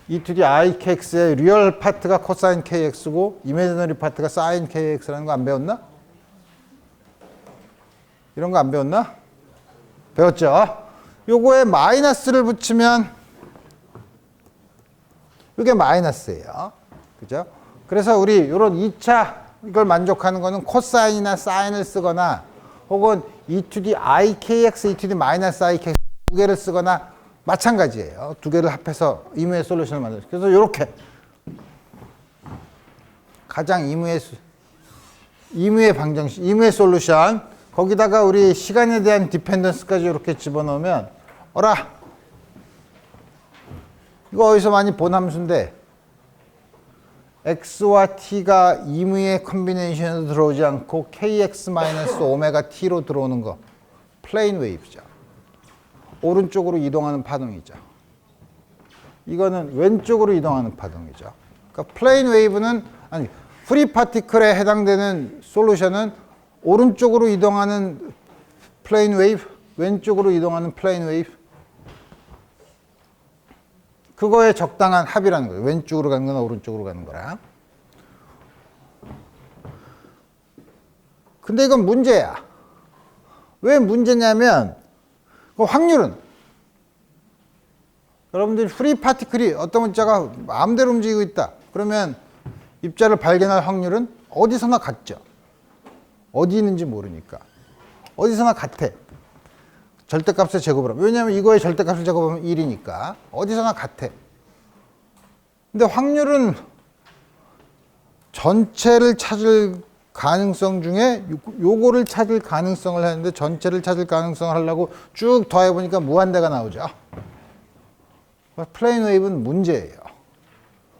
e to the i kx의 리얼 파트가 코사인 kx고 이미지너리 파트가 sin kx라는 거 안 배웠나? 이런 거 안 배웠나? 배웠죠? 요거에 마이너스를 붙이면 이게 마이너스예요. 그죠? 그래서 우리 요런 2차 이걸 만족하는 거는 코사인이나 사인을 쓰거나 혹은 e to the i kx, e to the minus i kx 두 개를 쓰거나 마찬가지예요. 두 개를 합해서 임의의 솔루션을 만들죠. 그래서 요렇게 가장 임의의 방정식, 임의의 솔루션 거기다가 우리 시간에 대한 디펜던스까지 이렇게 집어넣으면 어라 이거 어디서 많이 본 함수인데 x와 t가 임의의 컨비네이션으로 들어오지 않고 kx-오메가-t로 들어오는 거 플레인 웨이브죠. 오른쪽으로 이동하는 파동이죠. 이거는 왼쪽으로 이동하는 파동이죠. 그러니까 플레인 웨이브는 아니 프리 파티클에 해당되는 솔루션은 오른쪽으로 이동하는 플레인 웨이브, 왼쪽으로 이동하는 플레인 웨이브. 그거에 적당한 합이라는 거예요. 왼쪽으로 가는 거나 오른쪽으로 가는 거라. 근데 이건 문제야. 왜 문제냐면 그 확률은 여러분들이 프리 파티클이 어떤 문자가 마음대로 움직이고 있다. 그러면 입자를 발견할 확률은 어디서나 같죠. 어디 있는지 모르니까. 어디서나 같아. 절대값의 제곱을 하면. 왜냐하면 이거의 절대값을 제곱하면 1이니까. 어디서나 같아. 근데 확률은 전체를 찾을 가능성 중에 요거를 찾을 가능성을 하는데 전체를 찾을 가능성을 하려고 쭉 더해보니까 무한대가 나오죠. 플레인 웨이브는 문제예요.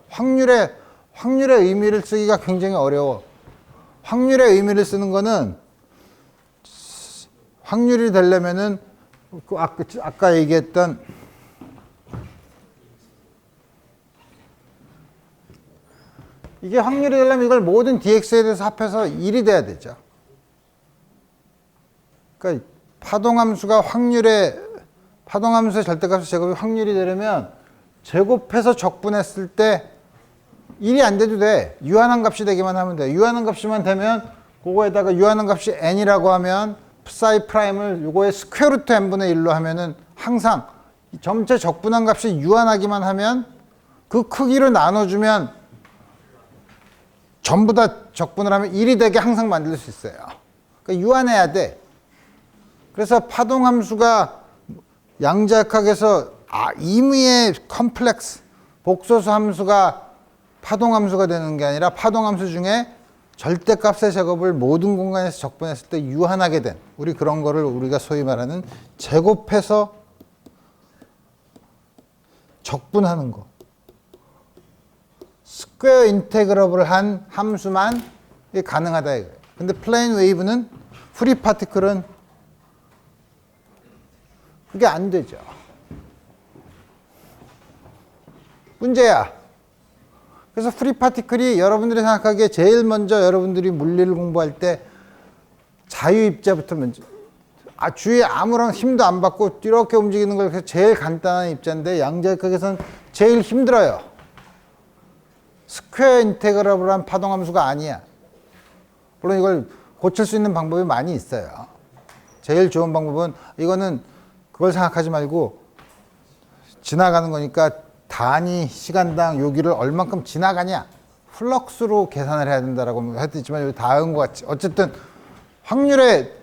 확률의 의미를 쓰기가 굉장히 어려워. 확률의 의미를 쓰는 거는 확률이 되려면은 아까 얘기했던 이게 확률이 되려면 이걸 모든 dx에 대해서 합해서 1이 돼야 되죠. 그러니까 파동함수의 절대값의 제곱이 확률이 되려면 제곱해서 적분했을 때 1이 안 돼도 돼. 유한한 값이 되기만 하면 돼. 유한한 값이만 되면 그거에다가 유한한 값이 n이라고 하면 psi 프라임을 요거의 스퀘어 루트 n분의 1로 하면은 항상 전체 적분한 값이 유한하기만 하면 그 크기로 나눠주면 전부 다 적분을 하면 1이 되게 항상 만들 수 있어요. 그러니까 유한해야 돼. 그래서 파동함수가 양자역학에서 임의의 컴플렉스 복소수 함수가 파동함수가 되는 게 아니라 파동함수 중에 절대값의 제곱을 모든 공간에서 적분했을 때 유한하게 된 우리 그런 거를 우리가 소위 말하는 제곱해서 적분하는 거. 스퀘어 인테그러블을 한 함수만 가능하다 이거예요. 근데 플레인 웨이브는 프리 파티클은 그게 안 되죠. 문제야. 그래서 프리 파티클이 여러분들이 생각하기에 제일 먼저 여러분들이 물리를 공부할 때 자유입자부터 먼저 주위에 아무런 힘도 안 받고 이렇게 움직이는 걸 제일 간단한 입자인데 양자역학에서는 제일 힘들어요. 스퀘어 인테그러블한 파동함수가 아니야. 물론 이걸 고칠 수 있는 방법이 많이 있어요. 제일 좋은 방법은 이거는 그걸 생각하지 말고 지나가는 거니까 단위 시간당 여기를 얼만큼 지나가냐 플럭스로 계산을 해야 된다라고 했지만 여기 다 한 것 같지. 어쨌든 확률의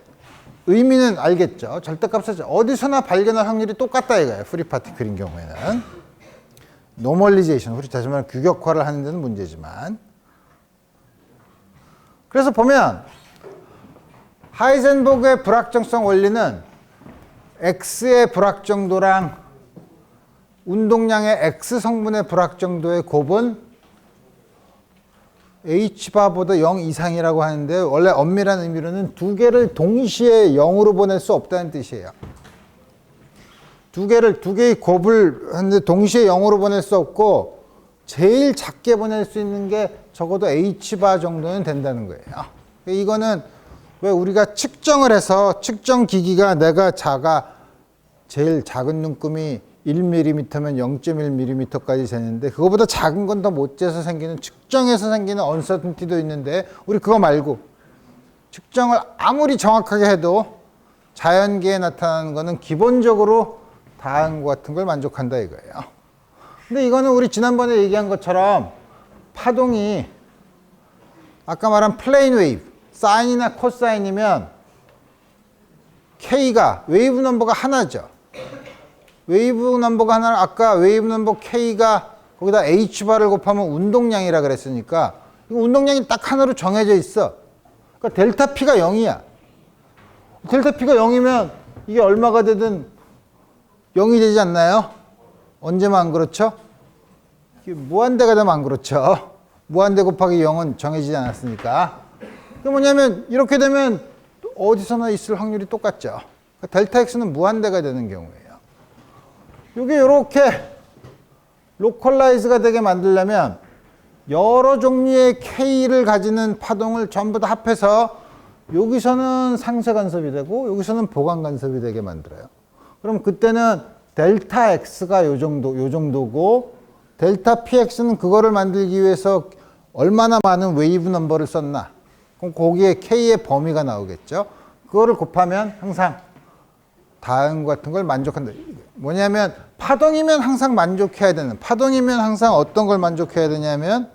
의미는 알겠죠. 절대값에 어디서나 발견할 확률이 똑같다 이거예요. 프리 파티클인 경우에는. 노멀리제이션, 우리 다시 말하면 규격화를 하는 데는 문제지만. 그래서 보면 하이젠버그의 불확정성 원리는 X의 불확정도랑 운동량의 X 성분의 불확정도의 곱은 H바보다 0 이상이라고 하는데 원래 엄밀한 의미로는 두 개를 동시에 0으로 보낼 수 없다는 뜻이에요. 두 개의 곱을 하는데 동시에 0으로 보낼 수 없고 제일 작게 보낼 수 있는 게 적어도 H바 정도는 된다는 거예요. 이거는 왜 우리가 측정을 해서 측정 기기가 내가 제일 작은 눈금이 1mm면 0.1mm까지 재는데 그거보다 작은 건 더 못 재서 생기는 측정해서 생기는 언서튼티도 있는데 우리 그거 말고 측정을 아무리 정확하게 해도 자연계에 나타나는 거는 기본적으로 다한 것 같은 걸 만족한다 이거예요. 근데 이거는 우리 지난번에 얘기한 것처럼 파동이 아까 말한 플레인 웨이브, 사인이나 코사인이면 K가 웨이브 넘버가 하나죠. 웨이브 넘버가 하나, 아까 웨이브 넘버 K가 거기다 H바를 곱하면 운동량이라 그랬으니까 이 운동량이 딱 하나로 정해져 있어. 그러니까 델타 P가 0이야. 델타 P가 0이면 이게 얼마가 되든 0이 되지 않나요? 언제만 안 그렇죠? 무한대가 되면 안 그렇죠. 무한대 곱하기 0은 정해지지 않았으니까. 그게 뭐냐면 이렇게 되면 어디서나 있을 확률이 똑같죠. 델타 X는 무한대가 되는 경우예요. 이게 이렇게 로컬라이즈가 되게 만들려면 여러 종류의 K를 가지는 파동을 전부 다 합해서 여기서는 상쇄 간섭이 되고 여기서는 보강 간섭이 되게 만들어요. 그럼 그때는 델타 X가 요 정도고 델타 PX는 그거를 만들기 위해서 얼마나 많은 웨이브 넘버를 썼나? 그럼 거기에 K의 범위가 나오겠죠. 그거를 곱하면 항상 다음과 같은 걸 만족한다. 뭐냐면 파동이면 항상 만족해야 되는, 파동이면 항상 어떤 걸 만족해야 되냐면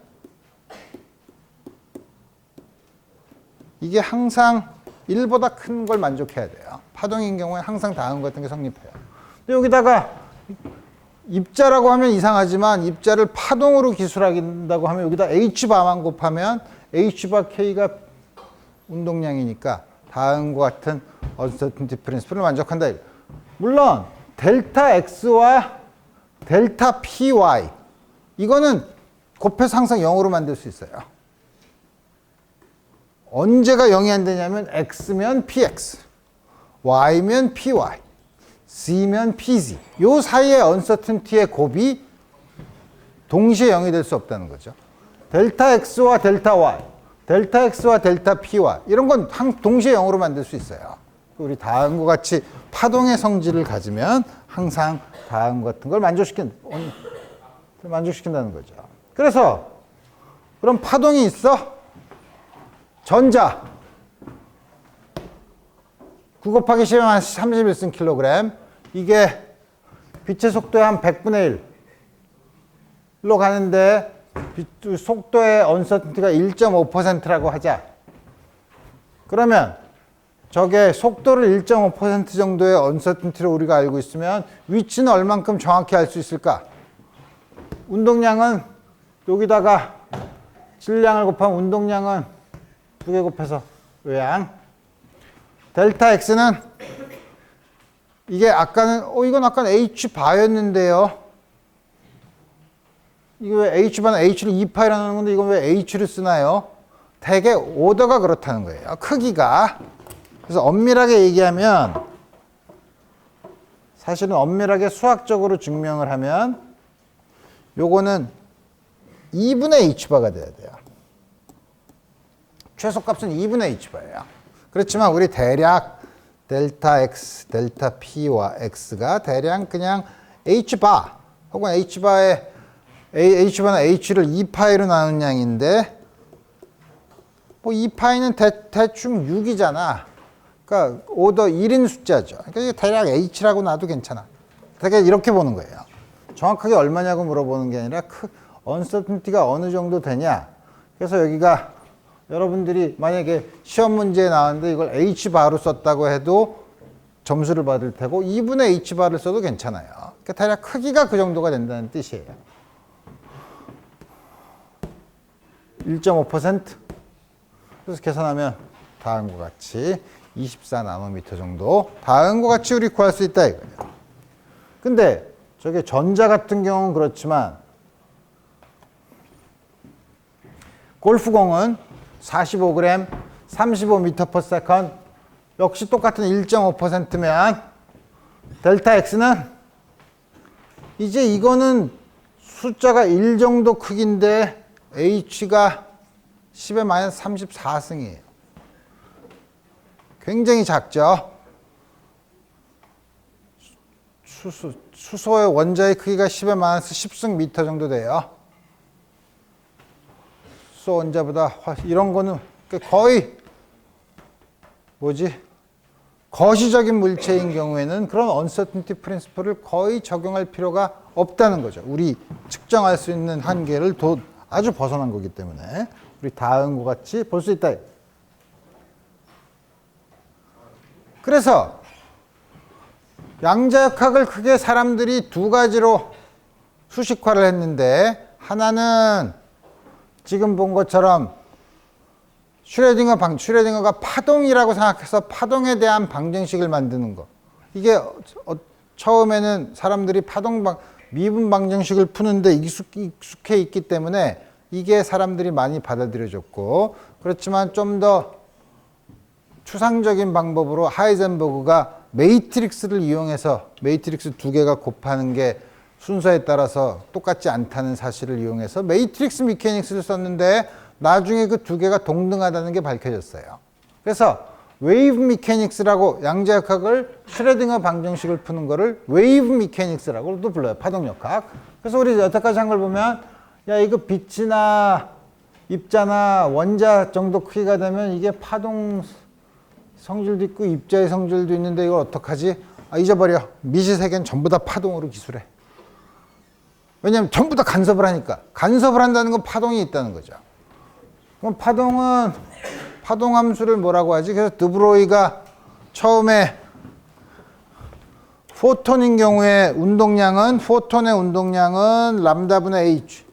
이게 항상 1보다 큰 걸 만족해야 돼요. 파동인 경우에 항상 다음 같은 게 성립해요. 근데 여기다가 입자라고 하면 이상하지만 입자를 파동으로 기술한다고 하면 여기다 H바만 곱하면 H바 K가 운동량이니까 다음과 같은 uncertainty principle을 만족한다. 물론 델타 X와 델타 PY 이거는 곱해서 항상 0으로 만들 수 있어요. 언제가 0이 안 되냐면 X면 PX, Y면 PY, Z면 PZ. 요 사이의 uncertainty의 곱이 동시에 0이 될 수 없다는 거죠. 델타 X와 델타 Y, 델타 X와 델타 PY 이런 건 동시에 0으로 만들 수 있어요. 우리 다음과 같이 파동의 성질을 가지면 항상 다음 같은 걸 만족시킨다는 거죠. 그래서 그럼 파동이 있어? 전자 9 곱하기 10의 31승 킬로그램 이게 빛의 속도의 한 100분의 1로 가는데 속도의 언서튼티가 1.5%라고 하자. 그러면 저게 속도를 1.5% 정도의 언서튼티로 우리가 알고 있으면 위치는 얼만큼 정확히 알 수 있을까? 운동량은 여기다가 질량을 곱하면 운동량은 2개 곱해서 요양. 델타 X는 이게 아까는 이건 아까는 H바였는데요. 이거 왜 H바는 H를 2파이라는 건데 이건 왜 H를 쓰나요? 대개 오더가 그렇다는 거예요. 크기가. 그래서 엄밀하게 얘기하면 사실은 엄밀하게 수학적으로 증명을 하면 요거는 2분의 H바가 돼야 돼요. 최소값은 2분의 H바예요. 그렇지만 우리 대략 델타 X, 델타 P와 X가 대략 그냥 H바 혹은 H바는 H를 2파이로 나눈 양인데 뭐 2파이는 대충 6이잖아. 그러니까 오더 1인 숫자죠. 그러니까 대략 H라고 놔도 괜찮아. 되게 이렇게 보는 거예요. 정확하게 얼마냐고 물어보는 게 아니라 언서튼티가 어느 정도 되냐. 그래서 여기가 여러분들이 만약에 시험 문제에 나왔는데 이걸 H바로 썼다고 해도 점수를 받을 테고 2분의 H바를 써도 괜찮아요. 그러니까 대략 크기가 그 정도가 된다는 뜻이에요. 1.5%. 그래서 계산하면 다음과 같이 24나노미터 정도 다음과 같이 우리 구할 수 있다 이거예요. 근데 저게 전자 같은 경우는 그렇지만 골프공은 45g 35m/s 역시 똑같은 1.5%면 델타 X는 이제 이거는 숫자가 1 정도 크기인데 H가 10의 -34승이에요. 굉장히 작죠. 수소의 원자의 크기가 10의 -10승 미터 정도 돼요. 수소 원자보다 이런 거는 거의 거시적인 물체인 경우에는 그런 uncertainty principle을 거의 적용할 필요가 없다는 거죠. 우리 측정할 수 있는 한계를 아주 벗어난 거기 때문에 우리 다음과 같이 볼 수 있다. 그래서 양자역학을 크게 사람들이 두 가지로 수식화를 했는데 하나는 지금 본 것처럼 슈레딩거가 파동이라고 생각해서 파동에 대한 방정식을 만드는 거. 이게 처음에는 사람들이 미분 방정식을 푸는데 익숙해 있기 때문에 이게 사람들이 많이 받아들여졌고, 그렇지만 좀 더 추상적인 방법으로 하이젠버그가 매트릭스를 이용해서 매트릭스 두 개가 곱하는 게 순서에 따라서 똑같지 않다는 사실을 이용해서 매트릭스 미케닉스를 썼는데 나중에 그 두 개가 동등하다는 게 밝혀졌어요. 그래서 웨이브 미케닉스라고 양자역학을 슈레딩거 방정식을 푸는 거를 웨이브 미케닉스라고도 불러요. 파동역학. 그래서 우리 여태까지 한 걸 보면 야 이거 빛이나 입자나 원자 정도 크기가 되면 이게 파동 성질도 있고 입자의 성질도 있는데 이걸 어떡하지? 아 잊어버려. 미시세계는 전부 다 파동으로 기술해. 왜냐하면 전부 다 간섭을 하니까. 간섭을 한다는 건 파동이 있다는 거죠. 그럼 파동은 파동함수를 뭐라고 하지? 그래서 드브로이가 처음에 포톤인 경우에 포톤의 운동량은 람다분의 H.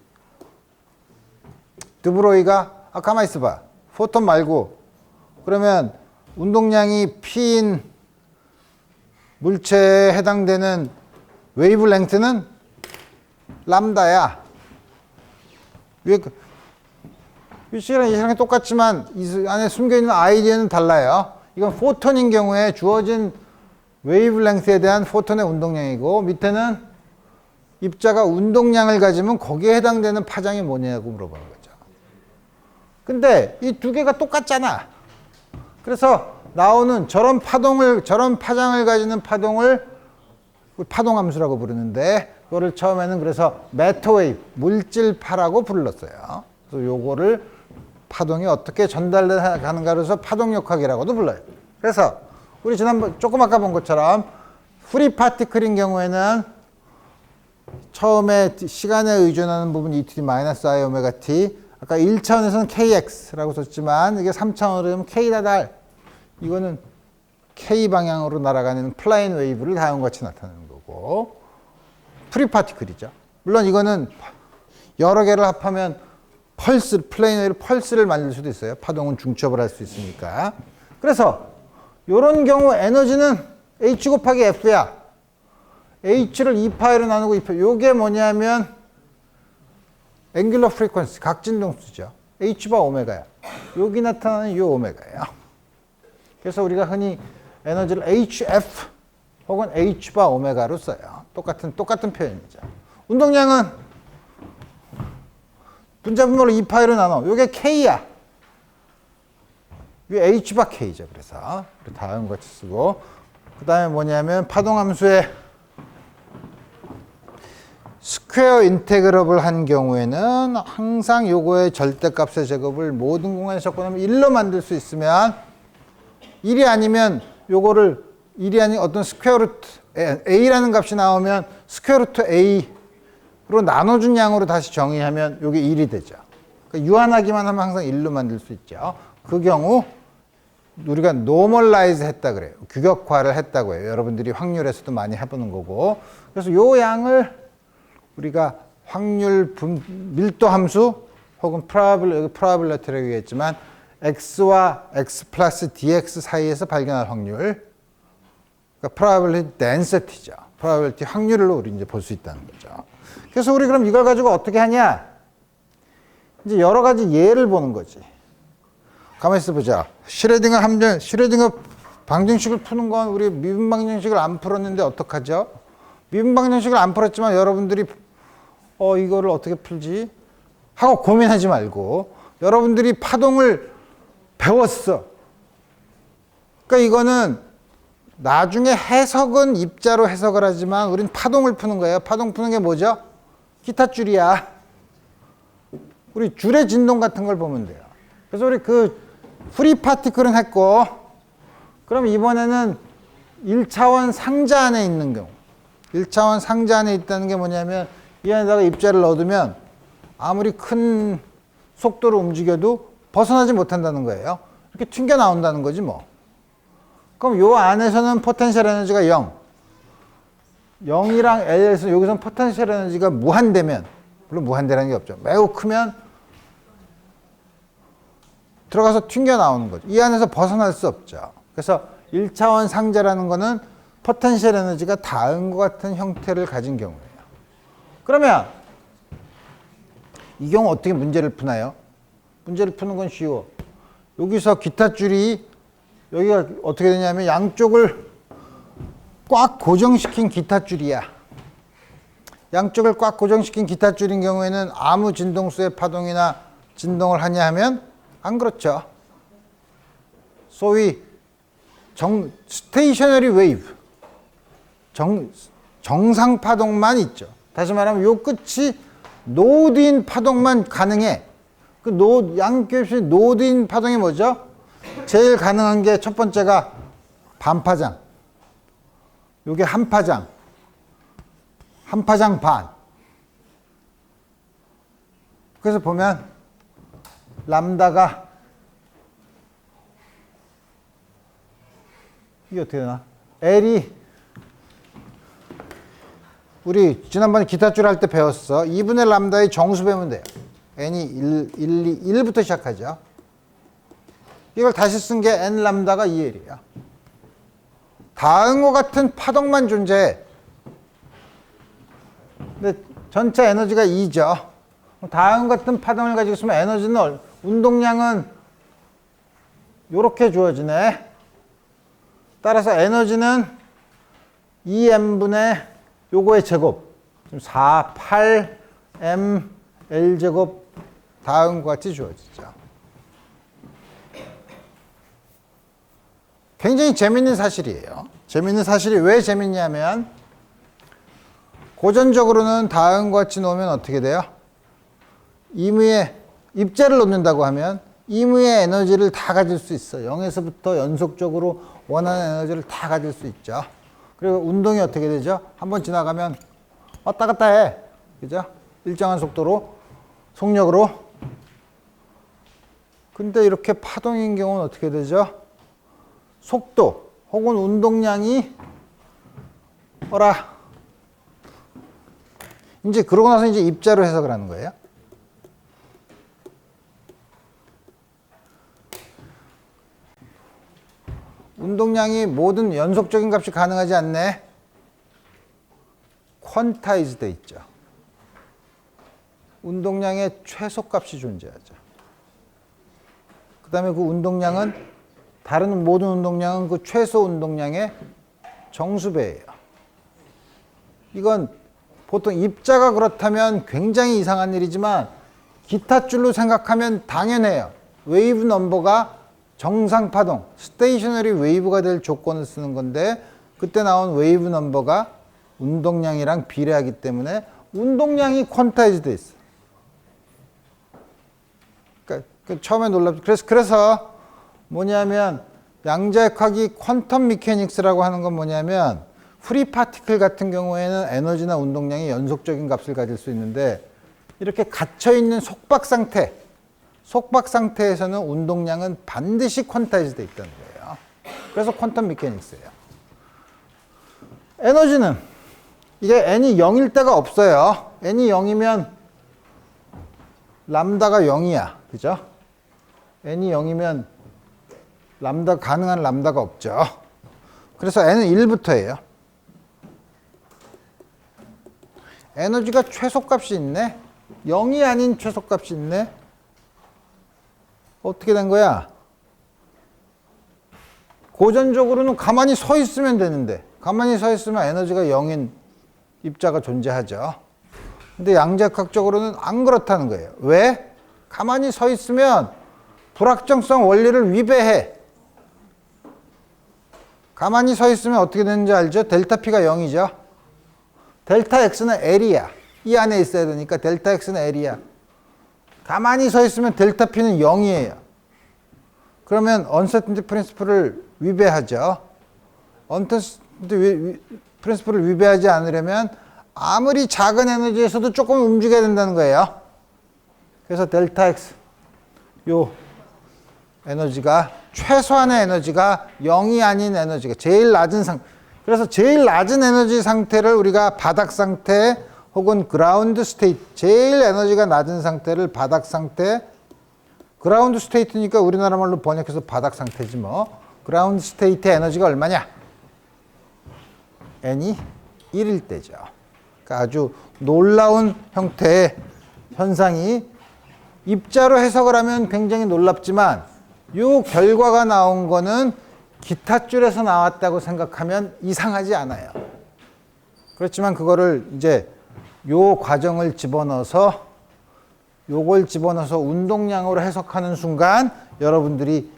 드브로이가 가만히 있어봐. 포톤 말고 그러면 운동량이 P인 물체에 해당되는 웨이브랭스는 람다야. 위치랑 이랑 똑같지만 이 안에 숨겨있는 아이디어는 달라요. 이건 포톤인 경우에 주어진 웨이브랭스에 대한 포톤의 운동량이고 밑에는 입자가 운동량을 가지면 거기에 해당되는 파장이 뭐냐고 물어보는 거죠. 근데 이 두 개가 똑같잖아. 그래서 나오는 저런 파장을 가지는 파동을 파동함수라고 부르는데 그거를 처음에는 그래서 매터웨이브, 물질파라고 불렀어요. 그래서 요거를 파동이 어떻게 전달되는가 그래서 파동역학이라고도 불러요. 그래서 우리 지난번 조금 아까 본 것처럼 프리 파티클인 경우에는 처음에 시간에 의존하는 부분 E⁻I 오메가 t 아까 1차원에서는 kx라고 썼지만 이게 3차원으로 되면 k-r 이거는 k 방향으로 날아가는 플레인 웨이브를 다음과 같이 나타내는 거고 프리 파티클이죠. 물론 이거는 여러 개를 합하면 플레인 웨이브 펄스를 만들 수도 있어요. 파동은 중첩을 할 수 있으니까. 그래서 이런 경우 에너지는 h 곱하기 f야. h를 2파이로 나누고 2파. 요게 뭐냐면 앵귤러 프리퀀시, 각진동수죠. h바 오메가야. 여기 나타나는 요 오메가예요. 그래서 우리가 흔히 에너지를 hf 혹은 h바 오메가로 써요. 똑같은 표현이죠. 운동량은 분자분모를 2파이로 나눠. 요게 k야. 이게 h바 k죠. 그래서 다음 같이 쓰고 그 다음에 뭐냐면 파동함수의 스퀘어 인테그럴을 한 경우에는 항상 요거의 절대값의 제곱을 모든 공간에서 접근하면 1로 만들 수 있으면 1이 아니면 요거를 1이 아닌 어떤 스퀘어 루트 a라는 값이 나오면 스퀘어 루트 a로 나눠준 양으로 다시 정의하면 요게 1이 되죠. 그러니까 유한하기만 하면 항상 1로 만들 수 있죠. 그 경우 우리가 노멀라이즈 했다 그래요. 규격화를 했다고 해요. 여러분들이 확률에서도 많이 해보는 거고. 그래서 요 양을 우리가 확률 밀도 함수 혹은 프로바빌리티라고 얘기했지만 x와 x 플러스 dx 사이에서 발견할 확률, 그러니까 프로바빌리티 덴시티죠. 프로바빌리티 확률로 우리 이제 볼 수 있다는 거죠. 그래서 우리 그럼 이걸 가지고 어떻게 하냐? 이제 여러 가지 예를 보는 거지. 가만히 있어 보자. 슈레딩거 방정식을 푸는 건 우리 미분 방정식을 안 풀었는데 어떡하죠? 미분 방정식을 안 풀었지만 여러분들이 이거를 어떻게 풀지? 하고 고민하지 말고 여러분들이 파동을 배웠어. 그러니까 이거는 나중에 해석은 입자로 해석을 하지만 우린 파동을 푸는 거예요. 파동 푸는 게 뭐죠? 기타 줄이야. 우리 줄의 진동 같은 걸 보면 돼요. 그래서 우리 프리 파티클은 했고 그럼 이번에는 1차원 상자 안에 있는 경우 1차원 상자 안에 있다는 게 뭐냐면 이 안에다가 입자를 넣어두면 아무리 큰 속도로 움직여도 벗어나지 못한다는 거예요. 이렇게 튕겨 나온다는 거지 뭐. 그럼 요 안에서는 포텐셜 에너지가 0. 0이랑 L에서 여기서는 포텐셜 에너지가 무한대면, 물론 무한대라는 게 없죠. 매우 크면 들어가서 튕겨 나오는 거죠. 이 안에서 벗어날 수 없죠. 그래서 1차원 상자라는 거는 포텐셜 에너지가 다음과 같은 형태를 가진 경우예요. 그러면 이 경우 어떻게 문제를 푸나요? 문제를 푸는 건 쉬워. 여기서 기타 줄이 여기가 어떻게 되냐면 양쪽을 꽉 고정시킨 기타 줄이야. 양쪽을 꽉 고정시킨 기타 줄인 경우에는 아무 진동수의 파동이나 진동을 하냐 하면 안 그렇죠. 소위 스테이셔너리 웨이브, 정상 파동만 있죠. 다시 말하면 요 끝이 노드인 파동만 가능해. 그 양교입식 노드인 파동이 뭐죠? 제일 가능한 게 첫 번째가 반파장. 요게 한파장 반. 그래서 보면 람다가 이게 어떻게 되나? L이 우리 지난번에 기타줄 할 때 배웠어. 2분의 람다의 정수 배우면 돼요. n이 1부터 시작하죠. 이걸 다시 쓴 게 n 람다가 2L이에요. 다음과 같은 파동만 존재해. 근데 전체 에너지가 2죠. 다음 같은 파동을 가지고 있으면 에너지는, 운동량은 이렇게 주어지네. 따라서 에너지는 2m분의 요거의 제곱. 4, 8, m, l 제곱 다음과 같이 주어지죠. 굉장히 재밌는 사실이에요. 재밌는 사실이 왜 재밌냐면 고전적으로는 다음과 같이 놓으면 어떻게 돼요? 임의의 입자를 놓는다고 하면 임의의 에너지를 다 가질 수 있어. 0에서부터 연속적으로 원하는 에너지를 다 가질 수 있죠. 그리고 운동이 어떻게 되죠? 한번 지나가면 왔다 갔다 해. 그죠? 일정한 속도로, 속력으로. 근데 이렇게 파동인 경우는 어떻게 되죠? 속도 혹은 운동량이 이제 그러고 나서 이제 입자로 해석을 하는 거예요. 운동량이 모든 연속적인 값이 가능하지 않네. 퀀타이즈 돼 있죠. 운동량의 최소값이 존재하죠. 그 다음에 그 운동량은 다른 모든 운동량은 그 최소 운동량의 정수배예요. 이건 보통 입자가 그렇다면 굉장히 이상한 일이지만 기타줄로 생각하면 당연해요. 웨이브 넘버가 정상 파동, 스테이셔너리 웨이브가 될 조건을 쓰는 건데 그때 나온 웨이브 넘버가 운동량이랑 비례하기 때문에 운동량이 퀀타이즈 돼 있어. 그러니까 처음에 놀랍죠. 그래서 뭐냐면 양자역학이 퀀텀 미케닉스라고 하는 건 뭐냐면 프리 파티클 같은 경우에는 에너지나 운동량이 연속적인 값을 가질 수 있는데 이렇게 갇혀있는 속박 상태에서는 운동량은 반드시 퀀타이즈 돼 있다는 거예요. 그래서 퀀텀 미케닉스예요. 에너지는 이게 n이 0일 때가 없어요. n이 0이면 람다가 0이야. 그죠? n이 0이면 가능한 람다가 없죠. 그래서 n은 1부터예요. 에너지가 최소값이 있네. 0이 아닌 최소값이 있네. 어떻게 된 거야? 고전적으로는 가만히 서 있으면 되는데 가만히 서 있으면 에너지가 0인 입자가 존재하죠. 근데 양자역학적으로는 안 그렇다는 거예요. 왜? 가만히 서 있으면 불확정성 원리를 위배해. 가만히 서 있으면 어떻게 되는지 알죠? 델타 P가 0이죠. 델타 X는 L이야. 이 안에 있어야 되니까 델타 X는 L이야. 가만히 서 있으면 델타 P는 0이에요. 그러면 언서튼티 프린시플을 위배하죠. 언서튼티 프린시플을 위배하지 않으려면 아무리 작은 에너지에서도 조금 움직여야 된다는 거예요. 그래서 델타 X 요 에너지가 최소한의 에너지가 0이 아닌 에너지가 제일 낮은 그래서 제일 낮은 에너지 상태를 우리가 바닥 상태 혹은 그라운드 스테이트, 제일 에너지가 낮은 상태를 바닥 상태, 그라운드 스테이트니까 우리나라 말로 번역해서 바닥 상태지 뭐. 그라운드 스테이트의 에너지가 얼마냐? n이 1일 때죠. 그러니까 아주 놀라운 형태의 현상이 입자로 해석을 하면 굉장히 놀랍지만 이 결과가 나온 거는 기타줄에서 나왔다고 생각하면 이상하지 않아요. 그렇지만 그거를 이제 요 과정을 요걸 집어넣어서 운동량으로 해석하는 순간 여러분들이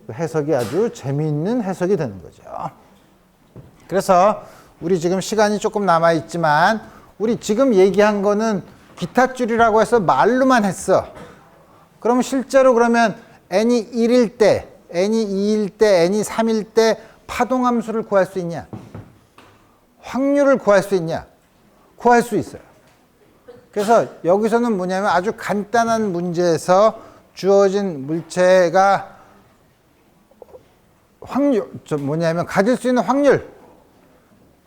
그 해석이 아주 재미있는 해석이 되는 거죠. 그래서 우리 지금 시간이 조금 남아있지만 우리 지금 얘기한 거는 기타 줄이라고 해서 말로만 했어. 그럼 실제로 그러면 n이 1일 때, n이 2일 때, n이 3일 때 파동함수를 구할 수 있냐? 확률을 구할 수 있냐? 구할 수 있어요. 그래서 여기서는 뭐냐면 아주 간단한 문제에서 주어진 물체가 확률, 뭐냐면 가질 수 있는 확률,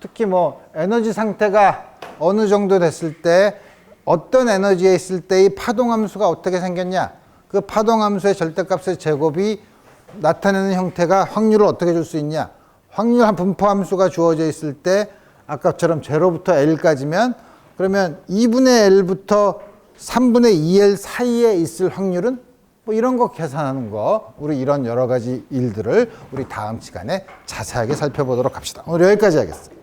특히 뭐 에너지 상태가 어느 정도 됐을 때 어떤 에너지에 있을 때 이 파동함수가 어떻게 생겼냐, 그 파동함수의 절대값의 제곱이 나타내는 형태가 확률을 어떻게 줄 수 있냐, 확률 한 분포함수가 주어져 있을 때 아까처럼 제로부터 L까지면 그러면 2분의 L부터 3분의 2L 사이에 있을 확률은 뭐 이런 거 계산하는 거, 우리 이런 여러 가지 일들을 우리 다음 시간에 자세하게 살펴보도록 합시다. 오늘 여기까지 하겠습니다.